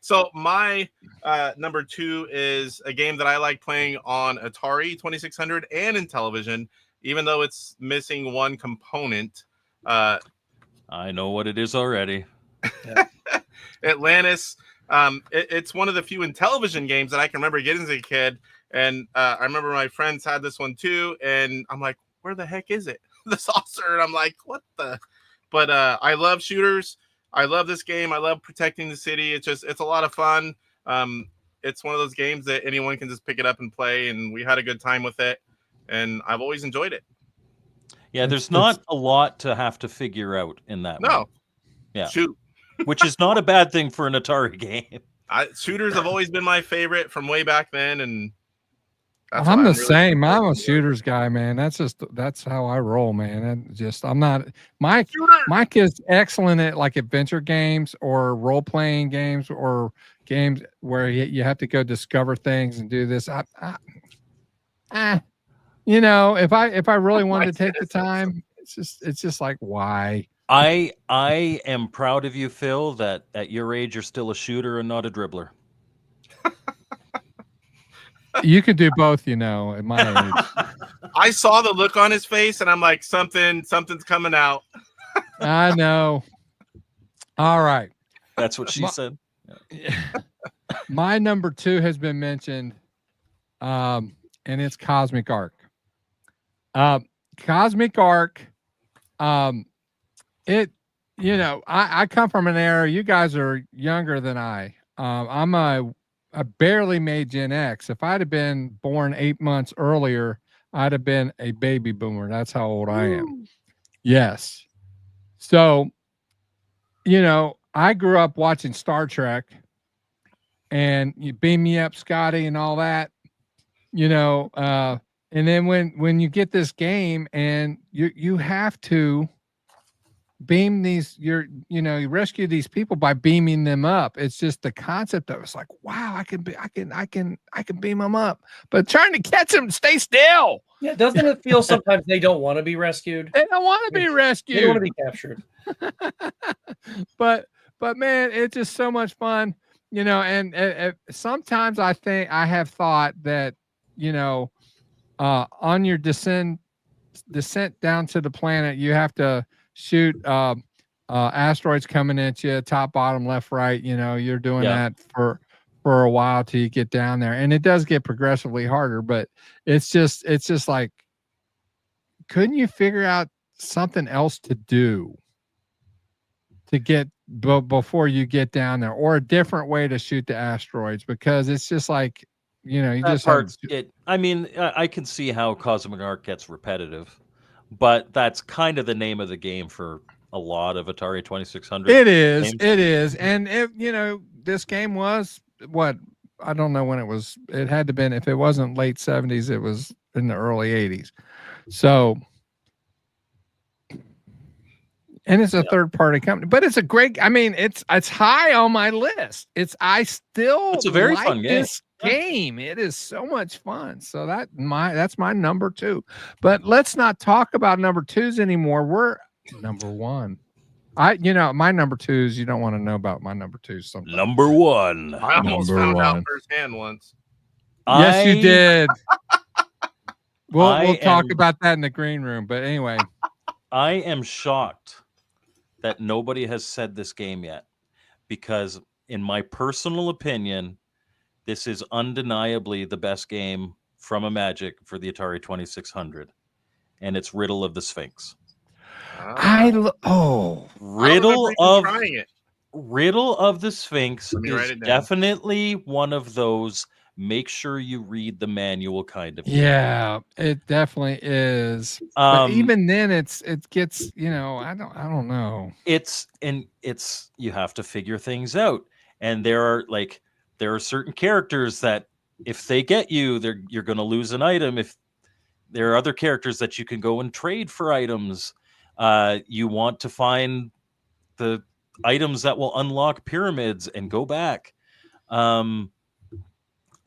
So my number 2 is a game that I like playing on Atari 2600 and in television, even though it's missing one component. I know what it is already. Atlantis. It's one of the few in television games that I can remember getting as a kid, and I remember my friends had this one too, and I'm like, where the heck is it? The saucer, and I'm like, what the? But I love shooters. I love this game. I love protecting the city. It's a lot of fun. It's one of those games that anyone can just pick it up and play, and we had a good time with it, and I've always enjoyed it. Yeah, there's not a lot to have to figure out in that. No. One. Yeah. Shoot. Which is not a bad thing for an Atari game. Shooters have always been my favorite from way back then, and I'm the same. I'm a shooters guy, man. That's how I roll, man. I'm not Mike is excellent at like adventure games or role playing games or games where you have to go discover things and do this. If I really wanted to take the time, it's just like, why? I am proud of you, Phil, that at your age you're still a shooter and not a dribbler. You could do both, at my age. I saw the look on his face, and I'm like, something's coming out. I know. All right. That's what she said. Yeah. My number 2 has been mentioned, and it's Cosmic Arc. Cosmic Arc, I come from an era, you guys are younger than I. I barely made Gen X. If I'd have been born 8 months earlier, I'd have been a baby boomer. That's how old I am. Yes. So, I grew up watching Star Trek, and you beam me up, Scotty, and all that, and then when you get this game and you have to beam these, you rescue these people by beaming them up. It's just the concept of it's like, wow, I can beam them up, but trying to catch them, stay still. Yeah, doesn't it feel sometimes they don't want to be rescued? They don't want to be rescued. They don't want to be captured. but man, it's just so much fun, and sometimes I have thought that, on your descent down to the planet, you have to shoot asteroids coming at you, top, bottom, left, right. You know, you're doing Yeah. that for a while till you get down there, and it does get progressively harder. But it's just like, couldn't you figure out something else to do to get before you get down there, or a different way to shoot the asteroids? Because it's just like, you know, you That just have part, I mean, I can see how Cosmic Arc gets repetitive, but that's kind of the name of the game for a lot of Atari 2600 it is, games. it is. And if you know, this game was what, I don't know when it was. It had to been, if it wasn't late 70s, it was in the early 80s. So, and it's a third party company, but it's a great, I mean, it's high on my list. I still It's a very like fun game. this game. It is so much fun. So that's my number 2. But let's not talk about number 2s anymore. We're number 1. My number 2s, you don't want to know about my number 2s sometimes. Number 1. I almost Number found out one. firsthand once. Yes, you did. We'll talk am- about that in the green room. But anyway, I am shocked that nobody has said this game yet, because in my personal opinion, this is undeniably the best game from Imagic for the Atari 2600, and it's Riddle of the Sphinx. I Riddle remember even of trying it. Riddle of the Sphinx Let me write is it down. definitely one of those make sure you read the manual kind of game. yeah, it definitely is. But Um, even then, it gets, you know, I don't know. it's you have to figure things out, and there are certain characters that if they get you, you're going to lose an item. If there are other characters that you can go and trade for items, you want to find the items that will unlock pyramids and go back,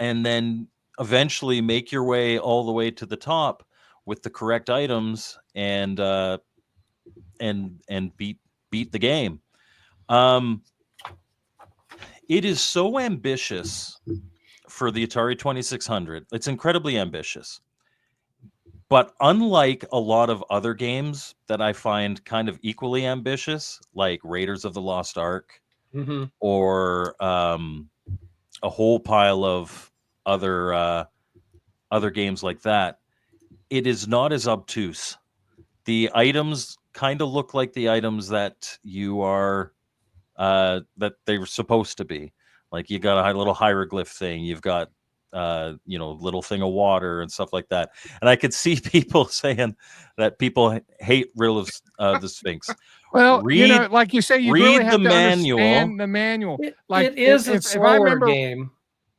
and then eventually make your way all the way to the top with the correct items, and beat the game. It is so ambitious for the Atari 2600. It's incredibly ambitious. But unlike a lot of other games that I find kind of equally ambitious, like Raiders of the Lost Ark, or a whole pile of other games like that, it is not as obtuse. The items kind of look like the items that you are that they were supposed to be. Like, you got a little hieroglyph thing, you've got little thing of water and stuff like that. And I could see people saying that people hate Riddle of the Sphinx. Well, like you say, you really have to understand the manual. It is a slower game.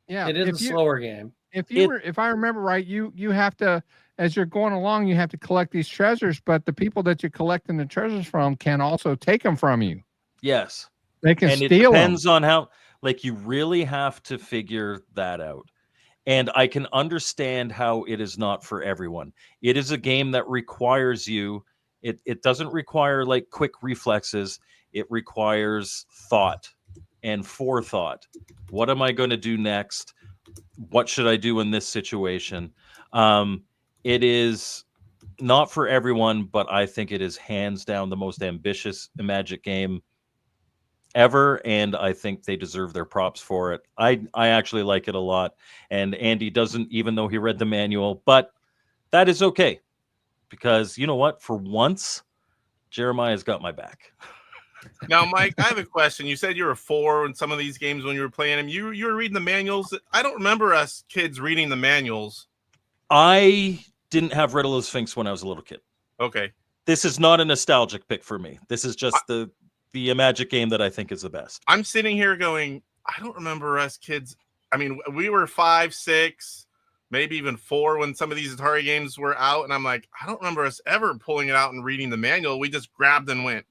Yeah, it is a slower game. If I remember right, you have to, as you're going along, you have to collect these treasures, but the people that you're collecting the treasures from can also take them from you. Yes. They can and steal it them. depends on how, like, you really have to figure that out. And I can understand how it is not for everyone. It is a game that requires you, it doesn't require like quick reflexes. It requires thought and forethought. What am I going to do next? What should I do in this situation? It is not for everyone, but I think it is hands down the most ambitious Imagic game ever, and I think they deserve their props for it. I actually like it a lot, and Andy doesn't, even though he read the manual, but that is okay, because you know what? For once, Jeremiah's got my back. Now, Mike, I have a question. You said you were 4 in some of these games when you were playing them. You were reading the manuals. I don't remember us kids reading the manuals. I didn't have Riddle of the Sphinx when I was a little kid. Okay. This is not a nostalgic pick for me. This is just the Imagic game that I think is the best. I'm sitting here going, I don't remember us kids. I mean, we were 5, 6, maybe even 4 when some of these Atari games were out. And I'm like, I don't remember us ever pulling it out and reading the manual. We just grabbed and went.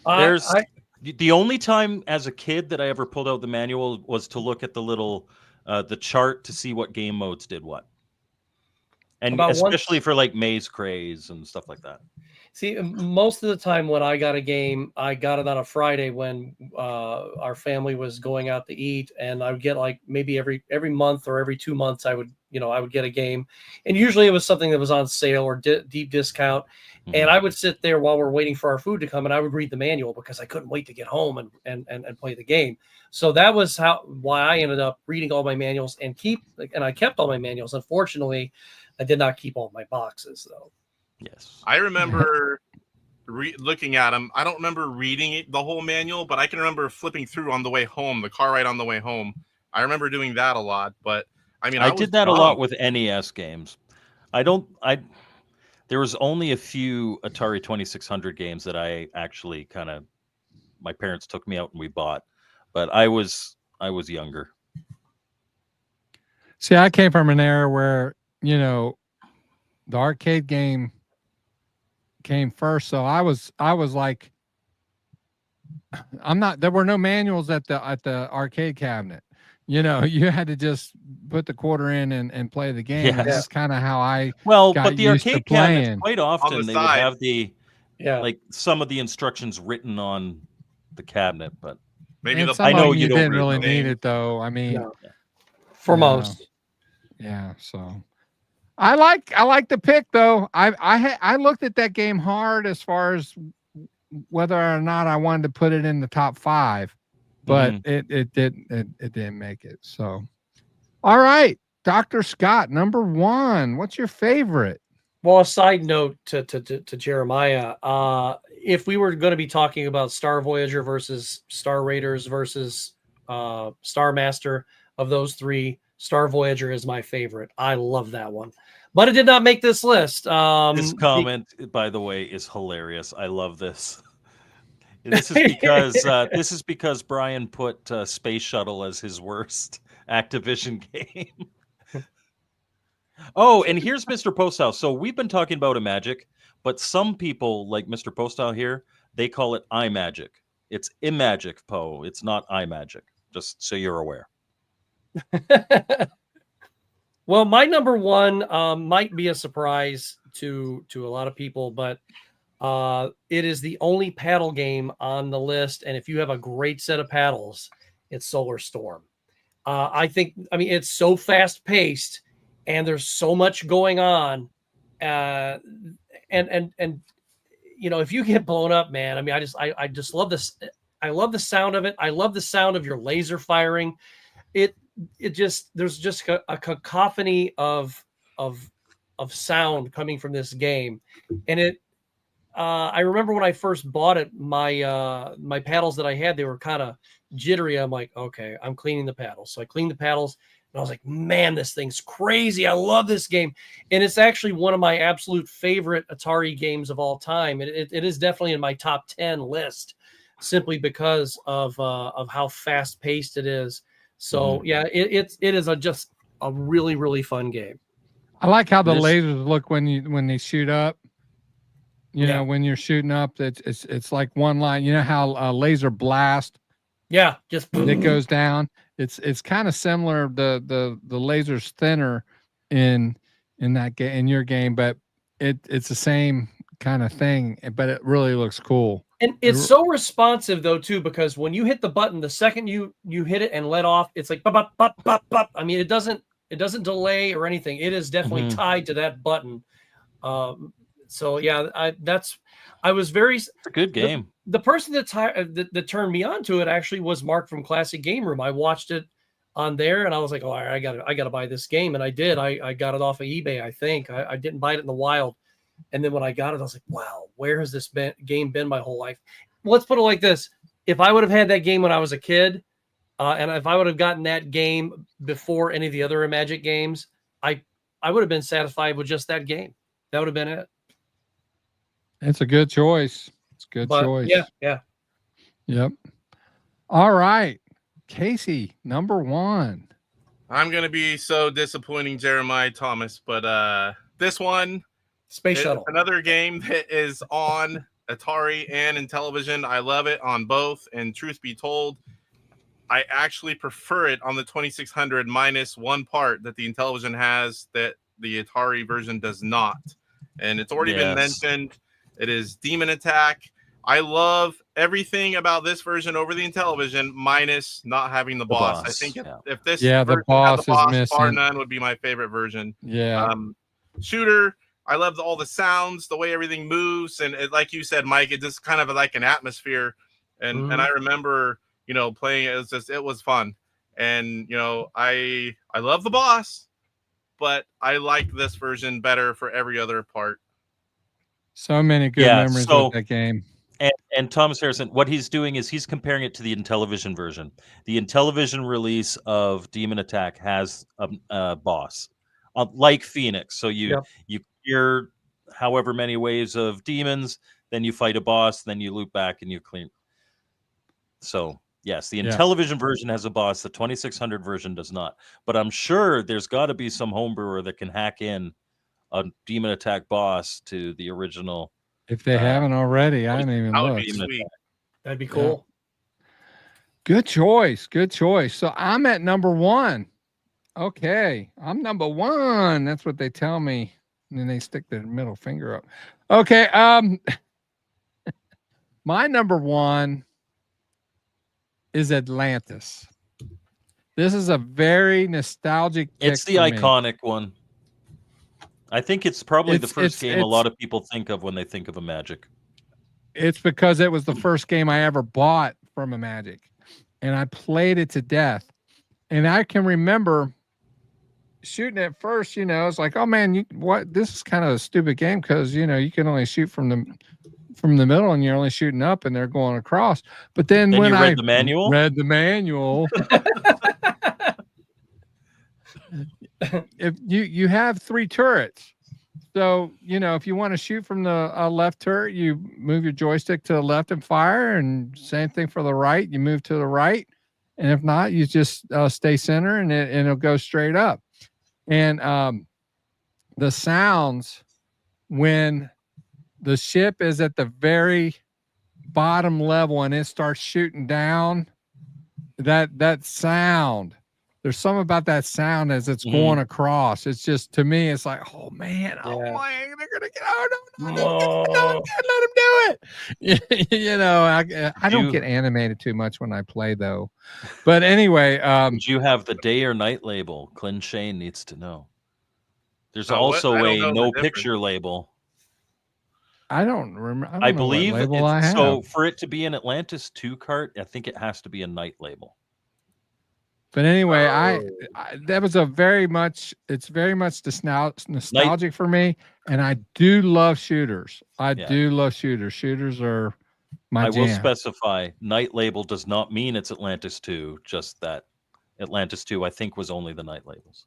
The only time as a kid that I ever pulled out the manual was to look at the little the chart to see what game modes did what. And especially for like Maze Craze and stuff like that. See, most of the time when I got a game, I got it on a Friday when our family was going out to eat, and I would get like maybe every month or every 2 months, I would get a game, and usually it was something that was on sale or deep discount, and I would sit there while we're waiting for our food to come, and I would read the manual because I couldn't wait to get home and play the game. So that was why I ended up reading all my manuals and I kept all my manuals. Unfortunately, I did not keep all my boxes though. Yes. I remember looking at them. I don't remember reading the whole manual, but I can remember flipping through on the way home, the car ride on the way home. I remember doing that a lot, but I mean, I was did that a dumb. lot with NES games. There was only a few Atari 2600 games that I actually my parents took me out and we bought, but I was younger. See, I came from an era where, the arcade game came first. So I was like, there were no manuals at the arcade cabinet. You had to just put the quarter in and play the game. Yes. And that's kind of how I Well, got but the used to arcade cabinets, playing. quite often they would side. have like some of the instructions written on the cabinet, but maybe I know you don't didn't read really them. need it though. I mean, No. For most. Yeah, so I like the pick though. I looked at that game hard as far as whether or not I wanted to put it in the top 5, but it didn't make it. So, all right, Dr. Scott, number 1. What's your favorite? Well, a side note to Jeremiah, if we were going to be talking about Star Voyager versus Star Raiders versus Star Master, of those 3, Star Voyager is my favorite. I love that one, but it did not make this list. This comment, by the way, is hilarious. I love this. This is because Brian put Space Shuttle as his worst Activision game. Oh, and here's Mr. Posthouse. So we've been talking about Imagic, but some people, like Mr. Posthouse here, they call it Imagic. It's Imagic, Poe. It's not Imagic, just so you're aware. Well, my number 1 might be a surprise to a lot of people, but it is the only paddle game on the list. And if you have a great set of paddles, it's Solar Storm. I mean, it's so fast paced and there's so much going on. And if you get blown up, man, I mean, I just love this. I love the sound of it. I love the sound of your laser firing. There's just a cacophony of sound coming from this game. And I remember when I first bought it, my paddles that I had, they were kind of jittery. I'm like, okay, I'm cleaning the paddles. So I cleaned the paddles and I was like, man, this thing's crazy. I love this game. And it's actually one of my absolute favorite Atari games of all time. It is definitely in my top 10 list simply because of how fast paced it is. So yeah, it is just a really, really fun game. I like how the lasers look when they shoot up. When you're shooting up, it's like one line. You know how a laser blast? Yeah, just it goes down. It's kind of similar. The laser's thinner in that game, in your game, but it's the same kind of thing. But it really looks cool. And it's so responsive though too, because when you hit the button, the second you hit it and let off, it's like bop, bop, bop, bop, bop. I mean, it doesn't delay or anything. It is definitely tied to that button. So yeah, I was very. It's a good game. The person that turned me on to it actually was Mark from Classic Game Room. I watched it on there and I was like, oh, I gotta buy this game, and I did. I got it off of eBay. I think I didn't buy it in the wild. And then when I got it, I was like, wow, where has this game been my whole life? Let's put it like this. If I would have had that game when I was a kid, and if I would have gotten that game before any of the other Imagic games, I would have been satisfied with just that game. That would have been it. It's a good choice. It's a good choice. Yeah. Yep. All right. Casey, number 1. I'm going to be so disappointing, Jeremiah Thomas, but this one, Space Shuttle. Another game that is on Atari and in television. I love it on both. And truth be told, I actually prefer it on the 2600 minus one part that the Intellivision has that the Atari version does not. And it's already been mentioned. It is Demon Attack. I love everything about this version over the Intellivision, minus not having the boss. I think if this the version had boss the boss, is bar missing. none would be my favorite version. Yeah. Shooter, I love all the sounds, the way everything moves, and like you said, Mike, it's just kind of like an atmosphere. And I remember, playing it. It was fun. And I love the boss, but I like this version better for every other part. So many good memories with that game. And Thomas Harrison, what he's doing is he's comparing it to the Intellivision version. The Intellivision release of Demon Attack has a boss, like Phoenix. So you clear however many waves of demons, then you fight a boss, then you loop back and you clean. So yes, the Intellivision version has a boss. The 2600 version does not. But I'm sure there's got to be some homebrewer that can hack in a Demon Attack boss to the original. If they haven't already, I haven't even looked. That would be sweet. That'd be cool. Good choice. Good choice. So I'm at number 1. Okay. I'm number 1. That's what they tell me. And then they stick their middle finger up. Okay. My number 1 is Atlantis. This is a very nostalgic pick. It's the iconic one. I think it's probably the first game a lot of people think of when they think of Imagic. It's because it was the first game I ever bought from Imagic, and I played it to death. And I can remember shooting it first. It's like, oh man, this is kind of a stupid game because you can only shoot from the middle, and you're only shooting up, and they're going across. But then when I read the manual, if you have 3 turrets, so if you want to shoot from the left turret, you move your joystick to the left and fire, and same thing for the right, you move to the right, and if not, you just stay center, and it'll go straight up. And the sounds when the ship is at the very bottom level and it starts shooting down, that sound, there's something about that sound as it's going across. It's just, to me, it's like, oh man, oh man, they're gonna get, no, let them do it. I don't get animated too much when I play though. But anyway, did you have the day or night label? Clint Shane needs to know. There's also a no picture label. I don't remember. I believe so. For it to be an Atlantis 2 cart, I think it has to be a night label. But anyway, that was it's very much nostalgic for me, and I do love shooters. Do love shooters. Shooters are my jam. I will specify, night label does not mean it's Atlantis 2, just that Atlantis 2, I think, was only the night labels.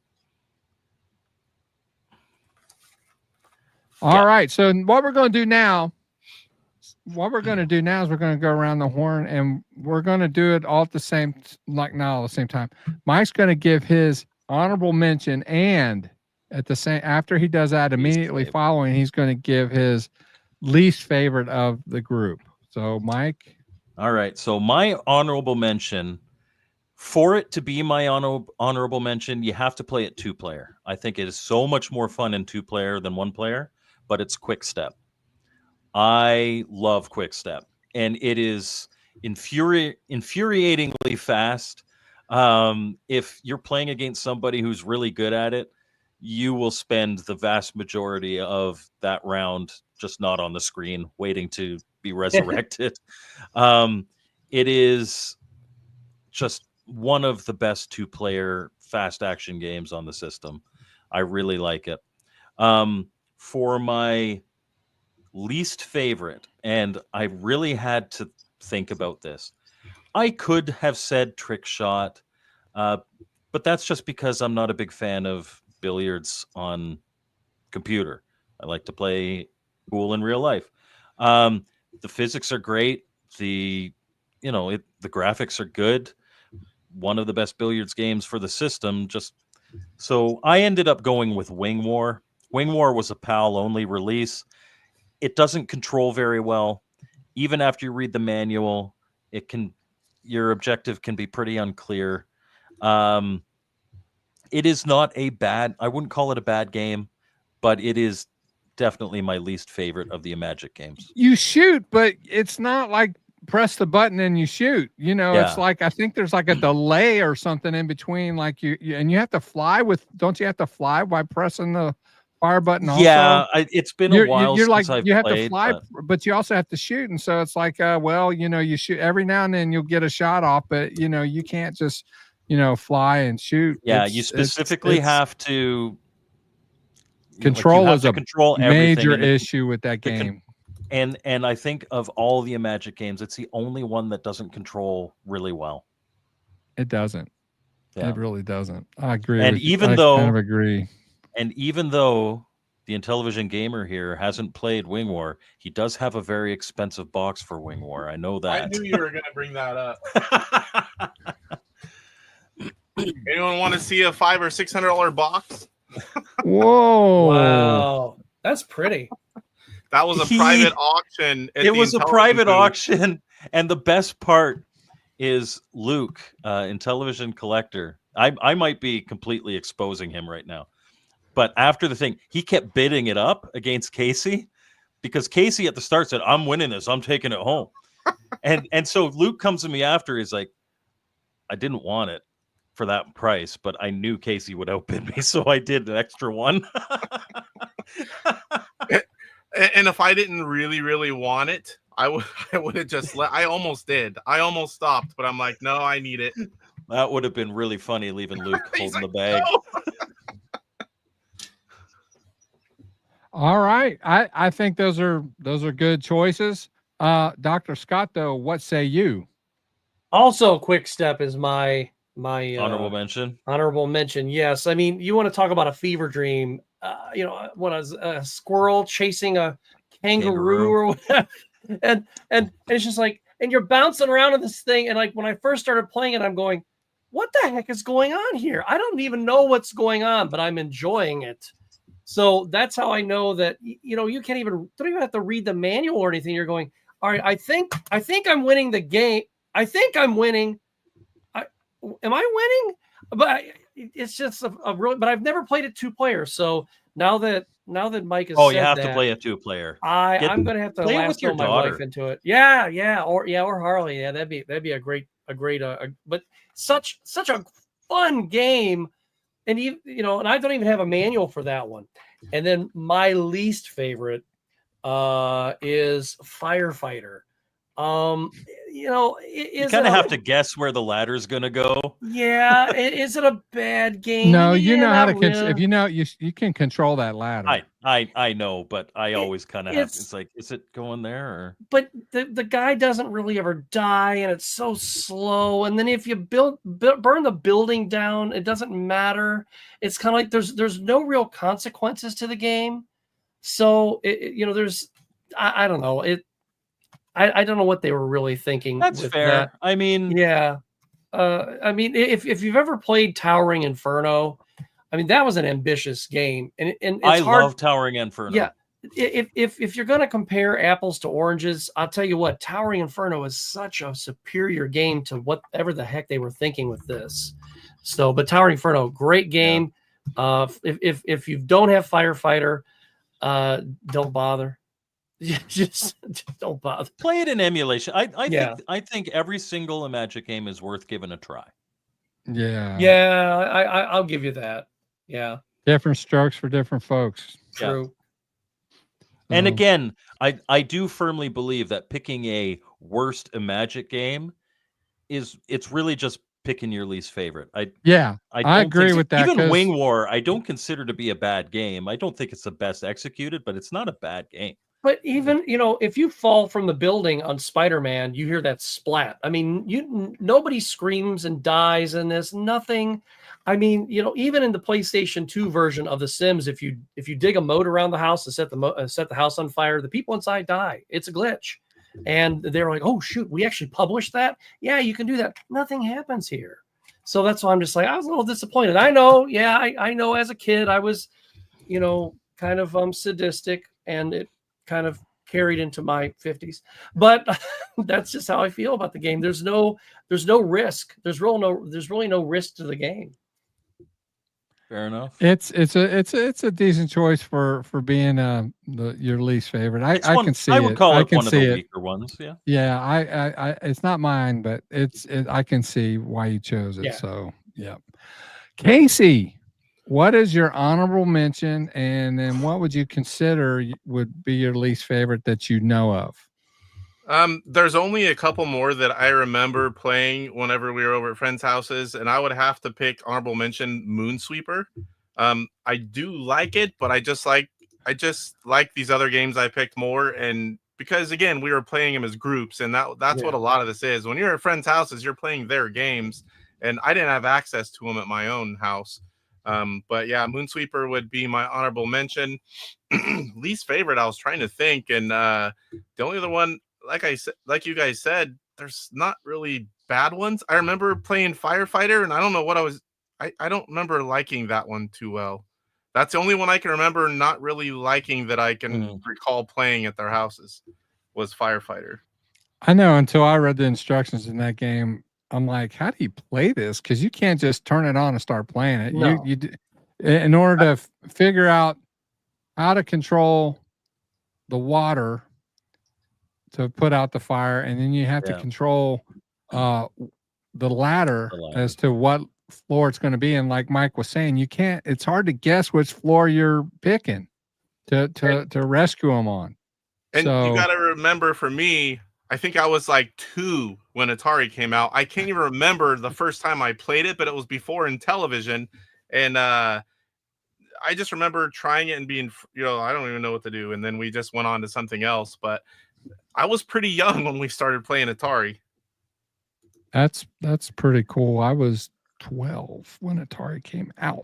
All right. So what we're going to do now is we're going to go around the horn, and we're going to do it all at the same, all the same time. Mike's going to give his honorable mention, and after he does that, immediately following, he's going to give his least favorite of the group. So Mike. All right. So my honorable mention, for it to be my honorable mention, you have to play it 2-player. I think it is so much more fun in 2-player than 1-player. But it's Quick Step. I love Quick Step, and it is infuriatingly fast. If you're playing against somebody who's really good at it, you will spend the vast majority of that round just not on the screen, waiting to be resurrected. It is just one of the best 2-player fast action games on the system. I really like it. For my least favorite, and I really had to think about this, I could have said Trick Shot, but that's just because I'm not a big fan of billiards on computer. I like to play pool in real life. The physics are great. The graphics are good. One of the best billiards games for the system. So I ended up going with Wing War. Wing War was a PAL-only release. It doesn't control very well. Even after you read the manual, your objective can be pretty unclear. It is not I wouldn't call it a bad game, but it is definitely my least favorite of the Imagic games. You shoot, but it's not like press the button and you shoot. You know, it's Yeah. like I think there's like a delay or something in between. Like and you have to fly with. Don't you have to fly by pressing the fire button? Also, Yeah, it's been a while you're like since I've you have to played. fly, but you also have to shoot, and so it's like, well, you know, you shoot every now and then you'll get a shot off, but you know, you can't just fly and shoot. Yeah, you specifically have to control have is to a control everything major in the, issue with that game. And I think of all the Imagic games, it's the only one that doesn't control really well. It doesn't. Yeah. It really doesn't. I agree. And with you. even I though kind of agree. And even though the Intellivision gamer here hasn't played Wing War, he does have a very expensive box for Wing War. I know that. I knew you were going to bring that up. Anyone want to see a $500 or $600 box? Whoa! Wow, that's pretty. That was a private auction. It was a private auction, and the best part is Luke, Intellivision collector. I might be completely exposing him right now, but after the thing, he kept bidding it up against Casey because Casey at the start said, "I'm winning this. I'm taking it home," and so Luke comes to me after. He's like, "I didn't want it for that price, but I knew Casey would outbid me, so I did an extra one." And if I didn't really want it, I would have just let. I almost did. I almost stopped, but I'm like, no, I need it. That would have been really funny, leaving Luke holding like, the bag. No. All right, I think those are good choices. Dr. Scott, though, what say you? Also, Quick Step is my Honorable mention. Honorable mention. Yes, I mean, you want to talk about a fever dream. When I was a squirrel chasing a kangaroo or whatever, and it's just like, and you're bouncing around in this thing, and like when I first started playing it, I'm going, what the heck is going on here? I don't even know what's going on, but I'm enjoying it. So that's how I know that you don't even have to read the manual or anything. You're going, all right, I think I'm winning the game. I think I'm winning. Am I winning? But it's just a real. But I've never played it 2-player. So now that Mike has said you have that, to play a 2-player. I'm gonna have to play it with your my daughter. wife into it. Or Harley. Yeah, that'd be a great but such a fun game. And and I don't even have a manual for that one. And then my least favorite is Firefighter. You kind of have to guess where the ladder's gonna go. Yeah, is it a bad game? No, you know how to really. if you can control that ladder. I know, but I always kind of have. It's like, is it going there? Or? But the guy doesn't really ever die, and it's so slow. And then if you burn the building down, it doesn't matter. It's kind of like there's no real consequences to the game. So there's I don't know it. I don't know what they were really thinking. That's with fair. That. I mean, yeah. I mean, if you've ever played Towering Inferno, I mean that was an ambitious game, and it's hard. Love Towering Inferno. Yeah, if you're going to compare apples to oranges, I'll tell you what, Towering Inferno is such a superior game to whatever the heck they were thinking with this. So, but Towering Inferno, great game. Yeah. If you don't have Firefighter, don't bother. Just don't bother. Play it in emulation. I think every single Imagic game is worth giving a try. Yeah. I'll give you that. Yeah. Different strokes for different folks. True. Yeah. And again, I do firmly believe that picking a worst Imagic game it's really just picking your least favorite. I agree with that. Even Wing War, I don't consider to be a bad game. I don't think it's the best executed, but it's not a bad game. But even, if you fall from the building on Spider-Man, you hear that splat. I mean, nobody screams and dies in this, nothing. I mean, even in the PlayStation 2 version of The Sims, if you dig a moat around the house and set the house on fire, the people inside die. It's a glitch. And they're like, oh, shoot, we actually published that? Yeah, you can do that. Nothing happens here. So that's why I'm just like, I was a little disappointed. I know. Yeah, I know as a kid, I was, kind of sadistic, and it kind of carried into my 50s, but that's just how I feel about the game. There's no risk. There's really no risk to the game. Fair enough. It's a decent choice for being your least favorite. I can see I would it. call I it can one of see the it. weaker ones. Yeah. Yeah, I it's not mine, but I can see why you chose it. Yeah. So yeah. Casey, what is your honorable mention, and then what would you consider would be your least favorite that you know of? There's only a couple more that I remember playing whenever we were over at friends' houses, and I would have to pick honorable mention Moonsweeper. I do like it, but I just like these other games I picked more, and because again we were playing them as groups, and that's what a lot of this is. When you're at friends' houses, you're playing their games, and I didn't have access to them at my own house. But yeah, Moonsweeper would be my honorable mention. Least favorite, I was trying to think, and the only other one, like you guys said, there's not really bad ones. I remember playing Firefighter, and I don't know what I don't remember liking that one too well. That's the only one I can remember not really liking that I can recall playing at their houses was Firefighter. I know until I read the instructions in that game, I'm like, how do you play this? Because you can't just turn it on and start playing it. No. In order to figure out how to control the water to put out the fire, and then you have to control the ladder as to what floor it's going to be. And like Mike was saying, it's hard to guess which floor you're picking to rescue them on. And you got to remember, for me, I think I was like 2 when Atari came out. I can't even remember the first time I played it, but it was before in television. And I just remember trying it and being, I don't even know what to do. And then we just went on to something else. But I was pretty young when we started playing Atari. That's pretty cool. I was 12 when Atari came out.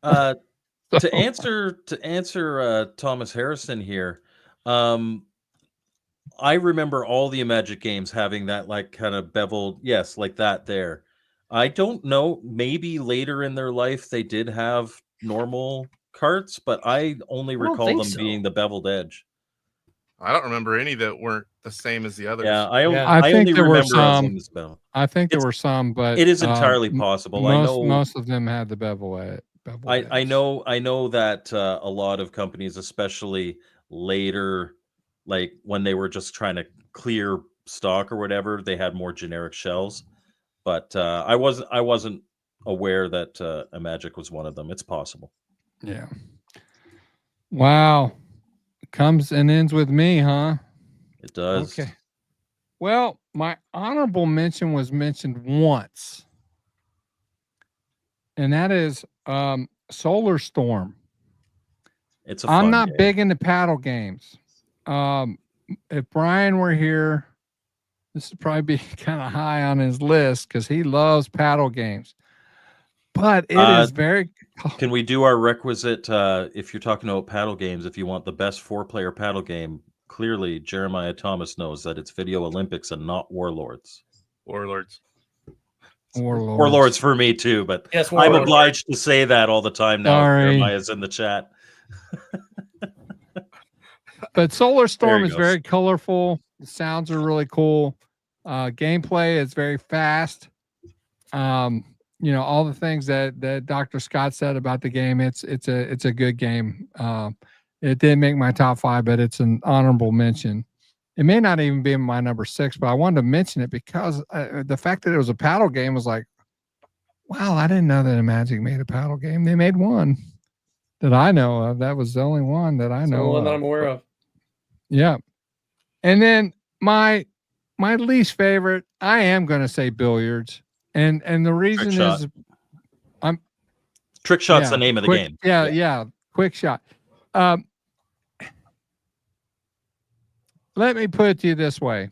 To answer Thomas Harrison here, I remember all the Imagic games having that like kind of beveled, like that there. I don't know, maybe later in their life they did have normal carts, but I only recall them being the beveled edge. I don't remember any that weren't the same as the others. Yeah, I think only there remember were some. I think there were some, but it is entirely possible. Most of them had the bevel edge. I know that a lot of companies, especially later, like when they were just trying to clear stock or whatever, they had more generic shells. But I wasn't aware that Imagic was one of them. It's possible. Yeah. Wow. Comes and ends with me, huh? It does. Okay. Well, my honorable mention was mentioned once, and that is Solar Storm. It's a fun I'm not game. big into paddle games. If Brian were here, this would probably be kind of high on his list because he loves paddle games. But it is very. Can we do our requisite? If you're talking about paddle games, if you want the best 4-player paddle game, clearly Jeremiah Thomas knows that it's Video Olympics and not Warlords. Warlords for me too, but yes, I'm obliged to say that all the time now. Jeremiah's in the chat. But Solar Storm is very colorful. The sounds are really cool. Gameplay is very fast. All the things that Dr. Scott said about the game. It's a good game. It didn't make my top 5, but it's an honorable mention. It may not even be my number 6, but I wanted to mention it because the fact that it was a paddle game was like, wow, I didn't know that Imagic made a paddle game. They made one that I know of. That was the only one that I know. The one that of. I'm aware of. Yeah. And then my least favorite, I am going to say billiards. And the reason is Trick Shot's the name of the game. Yeah. Quick Shot. Let me put it to you this way.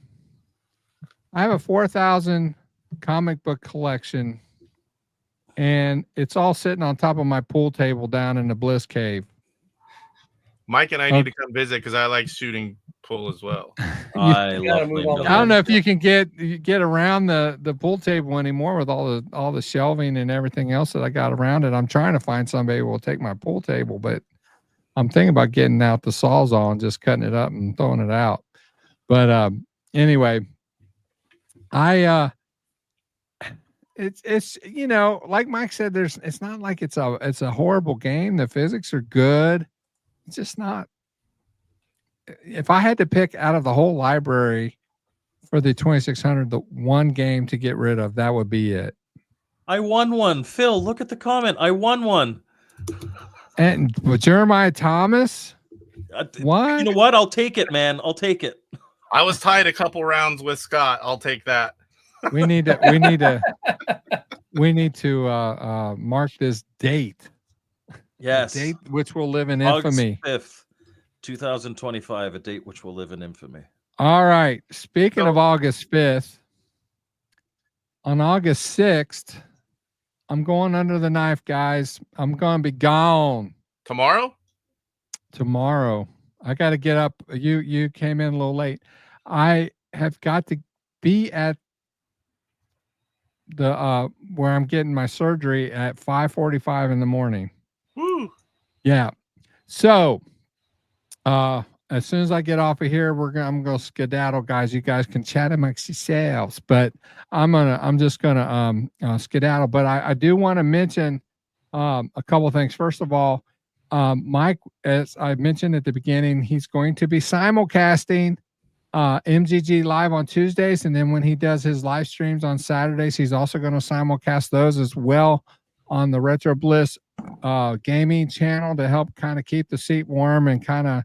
I have a 4,000 comic book collection, and it's all sitting on top of my pool table down in the Bliss Cave. Mike and I need to come visit because I like shooting pool as well. I don't know if you can get around the pool table anymore with all the shelving and everything else that I got around it. I'm trying to find somebody who will take my pool table, but I'm thinking about getting out the Sawzall and just cutting it up and throwing it out. But anyway, it's like Mike said, it's not like it's a horrible game. The physics are good. It's just not. If I had to pick out of the whole library for the 2600, the one game to get rid of, that would be it. I won one. Phil, look at the comment. I won one. And Jeremiah Thomas, what? You know what? I'll take it, man. I'll take it. I was tied a couple rounds with Scott. I'll take that. We need to mark this date. Yes. A date which will live in August infamy. 5th, 2025, a date which will live in infamy. All right. Speaking of August 5th, on August 6th, I'm going under the knife, guys. I'm going to be gone. Tomorrow? Tomorrow. I got to get up. You came in a little late. I have got to be at the where I'm getting my surgery at 5:45 in the morning. Woo. Yeah. So as soon as I get off of here, I'm gonna skedaddle, guys. You guys can chat amongst yourselves, but I'm just gonna skedaddle. But I do want to mention a couple of things. First of all, Mike, as I mentioned at the beginning, he's going to be simulcasting MGG live on Tuesdays, and then when he does his live streams on Saturdays, he's also going to simulcast those as well on the Retro Bliss gaming channel to help kind of keep the seat warm and kind of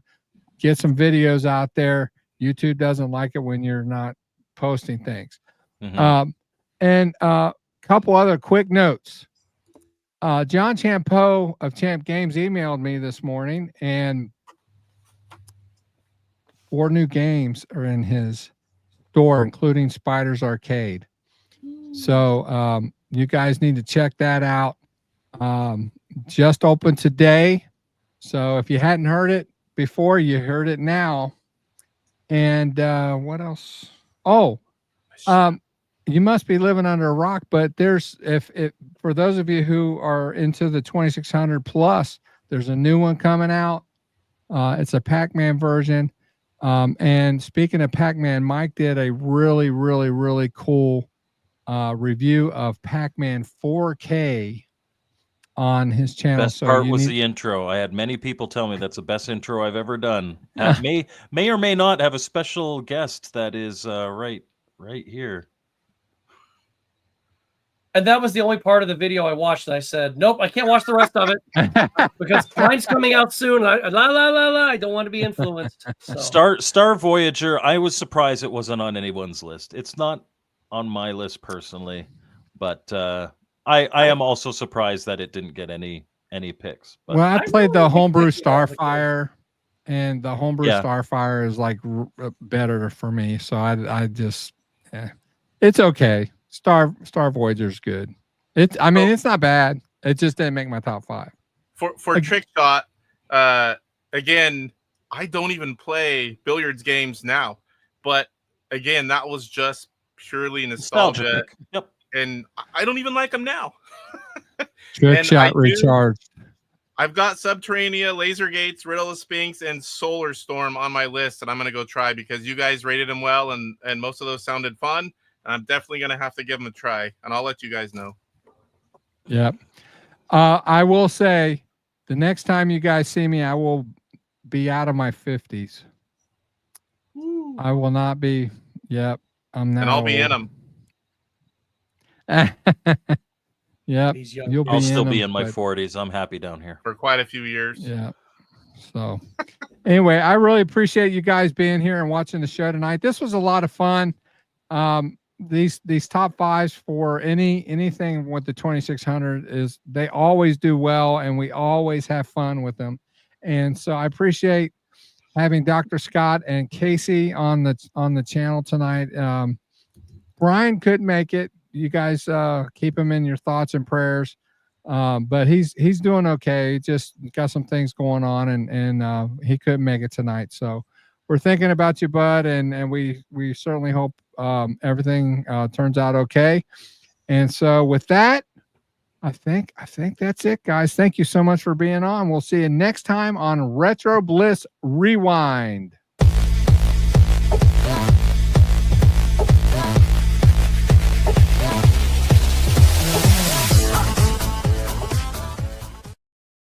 get some videos out there. YouTube doesn't like it when you're not posting things. And a couple other quick notes. John Champeau of Champ Games emailed me this morning, and 4 new games are in his store, including Spider's Arcade. So you guys need to check that out. Just opened today. So if you hadn't heard it before, you heard it now. And what else? Oh, you must be living under a rock, but there's for those of you who are into the 2600 plus, there's a new one coming out. It's a Pac-Man version. And speaking of Pac-Man, Mike did a really, really, really cool review of Pac-Man 4K on his channel. Best part was the intro. I had many people tell me that's the best intro I've ever done. May or may not have a special guest that is right here. And that was the only part of the video I watched. And I said, nope, I can't watch the rest of it because mine's coming out soon. I don't want to be influenced. So. Star Voyager, I was surprised it wasn't on anyone's list. It's not on my list personally, but I am also surprised that it didn't get any picks. But well, I played the homebrew Starfire, and the homebrew Starfire is like better for me. So I just, it's okay. Star Voyager's good. It's not bad. It just didn't make my top 5. For Trick Shot, again, I don't even play billiards games now. But again, that was just purely nostalgia. Yep. And I don't even like them now. Trick Shot Recharged. I've got Subterranea, Laser Gates, Riddle of Sphinx, and Solar Storm on my list, and I'm going to go try because you guys rated them well, and most of those sounded fun. I'm definitely going to have to give them a try, and I'll let you guys know. Yep. I will say the next time you guys see me, I will be out of my 50s. Ooh. I will not be. Yep. I'm now. And I'll be in them. Yep. I'll still be in my 40s. I'm happy down here. For quite a few years. Yeah. So anyway, I really appreciate you guys being here and watching the show tonight. This was a lot of fun. These top 5s for anything with the 2600 is they always do well, and we always have fun with them. And so I appreciate having Dr. Scott and Casey on the channel tonight. Brian couldn't make it. You guys keep him in your thoughts and prayers. But he's doing okay. Just got some things going on, and he couldn't make it tonight. So we're thinking about you, bud, and we certainly hope everything turns out okay. And so with that, I think that's it, guys. Thank you so much for being on. We'll see you next time on Retro Bliss Rewind.